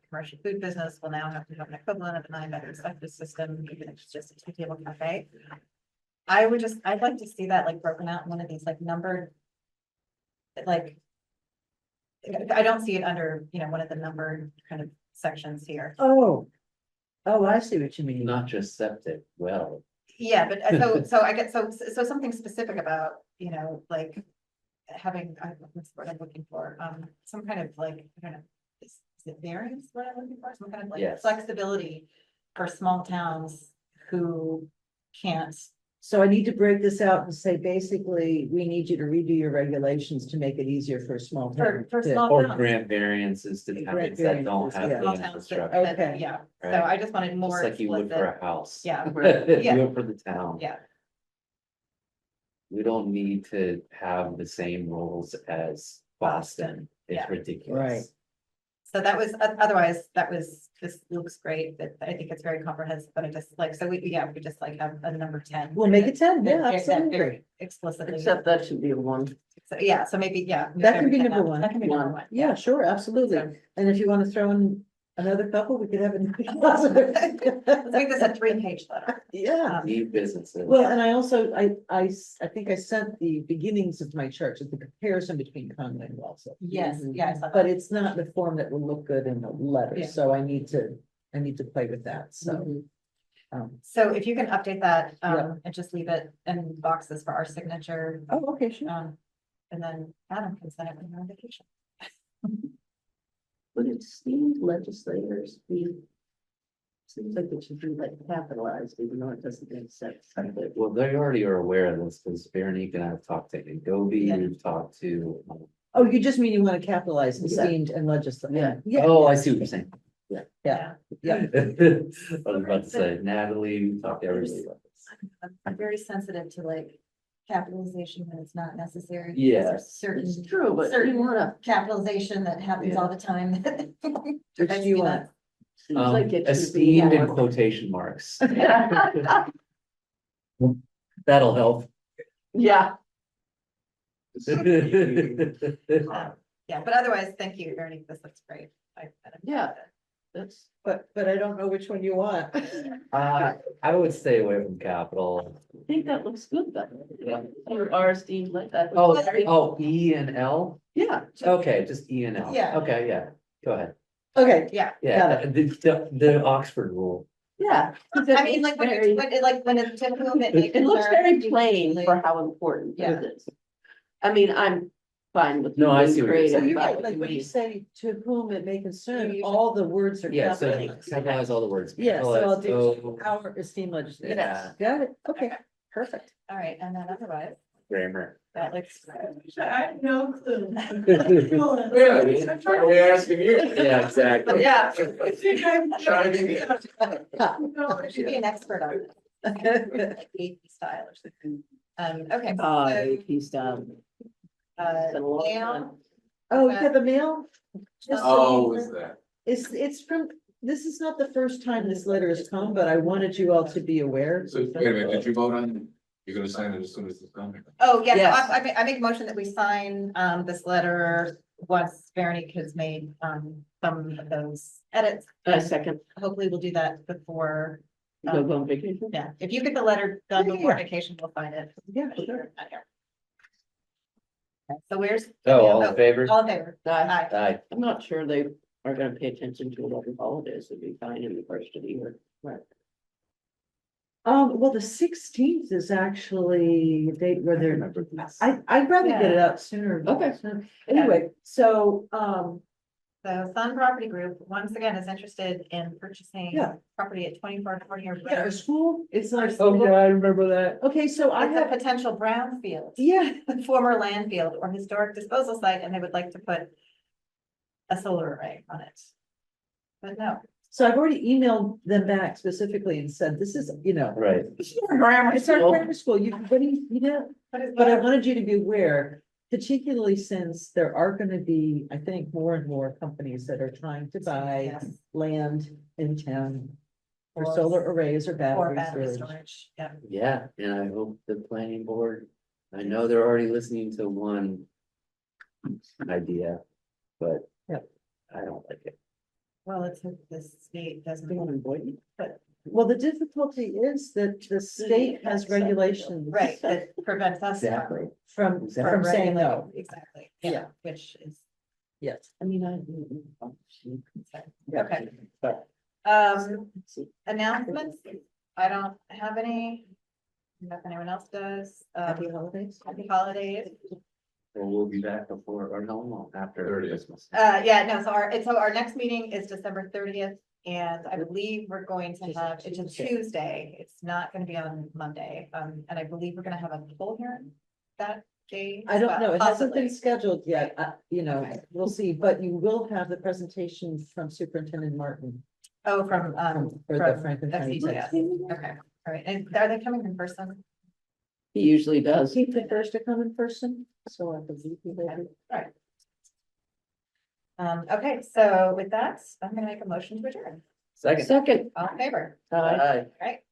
commercial food business will now have to have an equivalent of a 9-bedroom septic system, even if it's just a 2-table cafe. I'd like to see that like broken out in one of these like numbered, like, I don't see it under, one of the numbered kind of sections here. Oh, I see what you mean. Not just septic, well, Yeah, but so I get, so something specific about, like having, what's the word I'm looking for, some kind of like, I don't know, is it variance what I'm looking for? Some kind of like Yes. flexibility for small towns who can't. So I need to break this out and say, basically, we need you to redo your regulations to make it easier for a small town. For to- small or towns. grant variances to towns that don't variances, have yeah. the Small towns that- infrastructure. Okay. Yeah, so Right. I just wanted Just more like you would for explicit. a house. Yeah. Do Yeah. it for the town. Yeah, We don't need to have the same rules as Boston. It's Yeah. ridiculous. Right. so that was, otherwise, this looks great, but I think it's very comprehensive, but I just like, so we just like have a number 10. We'll make it 10, yeah, That absolutely. very explicitly. Except that should be a 1. So, yeah, so maybe, yeah. That can be everything number else. 1. That can be number 1. Yeah, sure, absolutely. So- And if you want to throw in another couple, we could have Let's a. make this a 3-page letter. Yeah. Need businesses. Well, and I also, I think I sent the beginnings of my chart, so the comparison between Conway and Walsall. Yes, yeah, I saw But that. it's not the form that will look good in the letter, Yeah. so I need to play with that, so. So if you can update that, Yeah. and just leave it in boxes for our signature, Oh, okay, sure. and then Adam can send it when you're on vacation. Would esteemed legislators be? Seems like it should be like capitalized, even though it doesn't make sense. Well, they already are aware of this because Veronique and I have talked to Adobe, Yeah. we've talked to. Oh, you just mean you want to capitalize Yeah. esteemed and legislative? Yeah. Yeah. Oh, I see what you're saying. Yeah, Yeah. yeah. I was about to say, Natalie, we talked to everybody about this. I'm very sensitive to like capitalization when it's not necessary. because Yeah. there's Certain, It's true, but you certain wanna, capitalization that happens all the time. Which do you want? seems like it should be. Esteemed in more. quotation marks. That'll help. Yeah, Yeah, but otherwise, thank you, Ernie, this looks great. Yeah. that's, But I don't know which one you want. I would stay away from capital. I think that looks good though. Yeah. Or our esteemed like that. Oh, E and L? Yeah. Okay, just E and L. Yeah. Okay, yeah, go ahead. Okay, Yeah, Yeah, the Oxford rule. Yeah. 'cause I it mean, looks like, very- when it's to whom it may It looks very concern, plain like- for how important Yeah. it is. I mean, I'm fine with. No, I being see what you're creative, saying. you're right, but like when you we- say to whom it may concern, You- all the words are Yeah, so capitalized. capitalize all the words. Yeah, so I'll do Capitalize, our esteemed legislature. Yeah. Got it, okay, perfect. all right, and then otherwise, grammar. that looks. I have no clue. We asking you. Yeah, exactly. Yeah. Trying You should be an expert on this. Like AP style or something. Okay. so, AP style. Been a long mail, time. Oh, yeah, the mail? Just so Oh, you is know, that? It's from, this is not the first time this letter has come, but I wanted you all to be aware. So, wait a minute, did you vote on, you're gonna sign it as soon as it's done? Oh, yeah, Yes. I make a motion that we sign, this letter once Veronique has made, some of those edits. A second, Hopefully we'll do that before, go on vacation. yeah, if you get the letter done Yeah, before yeah. vacation, we'll find it. Yeah, sure. Okay, so where's? Oh, all in favor? All in favor? Aye. Aye. I'm not sure they are gonna pay attention to a lot of holidays, it'd be fine in the first of the year. Right. Well, the 16th is actually a date where I they're, remember this. I'd rather get it out sooner. Okay. Anyway, so, So Sun Property Group, once again, is interested in purchasing Yeah. property at 2440 or yeah, our school, it's like, Oh, yeah, I remember that. okay, so I It's a have, potential brownfield, yeah, former landfill or historic disposal site, and they would like to put a solar array on it. But no, so I've already emailed them back specifically and said, this is, Right. it's our grammar school, but I wanted you to be aware, particularly since there are gonna be, I think, more and more companies that are trying to buy Yes. land in town for Or- solar arrays or or battery battery storage. storage, yeah. Yeah, and I hope the planning board I know they're already listening to one idea, but Yep. I don't like it. Well, let's hope the state doesn't. But, Well, the difficulty is that the state has regulations. right, that prevents us Exactly. From Exactly. saying no, Exactly, Yeah. yeah, which is, yes. I mean, okay. Announcements, I don't have any. I don't know if anyone else does. Happy holidays. Happy holidays. Well, we'll be back before, or no, after 30th. Christmas. Yeah, no, so our next meeting is December 30th, and I believe we're going to have, it's a Tuesday. It's not gonna be on Monday, and I believe we're gonna have a full hearing that day. I don't know, it hasn't been Possibly. scheduled yet, you know, Okay. we'll see, but you will have the presentation from Superintendent Martin. Oh, from, For the Franklin County. FCTS. Okay, all right, and are they coming in person? He usually does. He prefers to come in person, so I believe he will. All right. Okay, so with that, I'm gonna make a motion to adjourn. Second. second. All in favor? Aye. All right,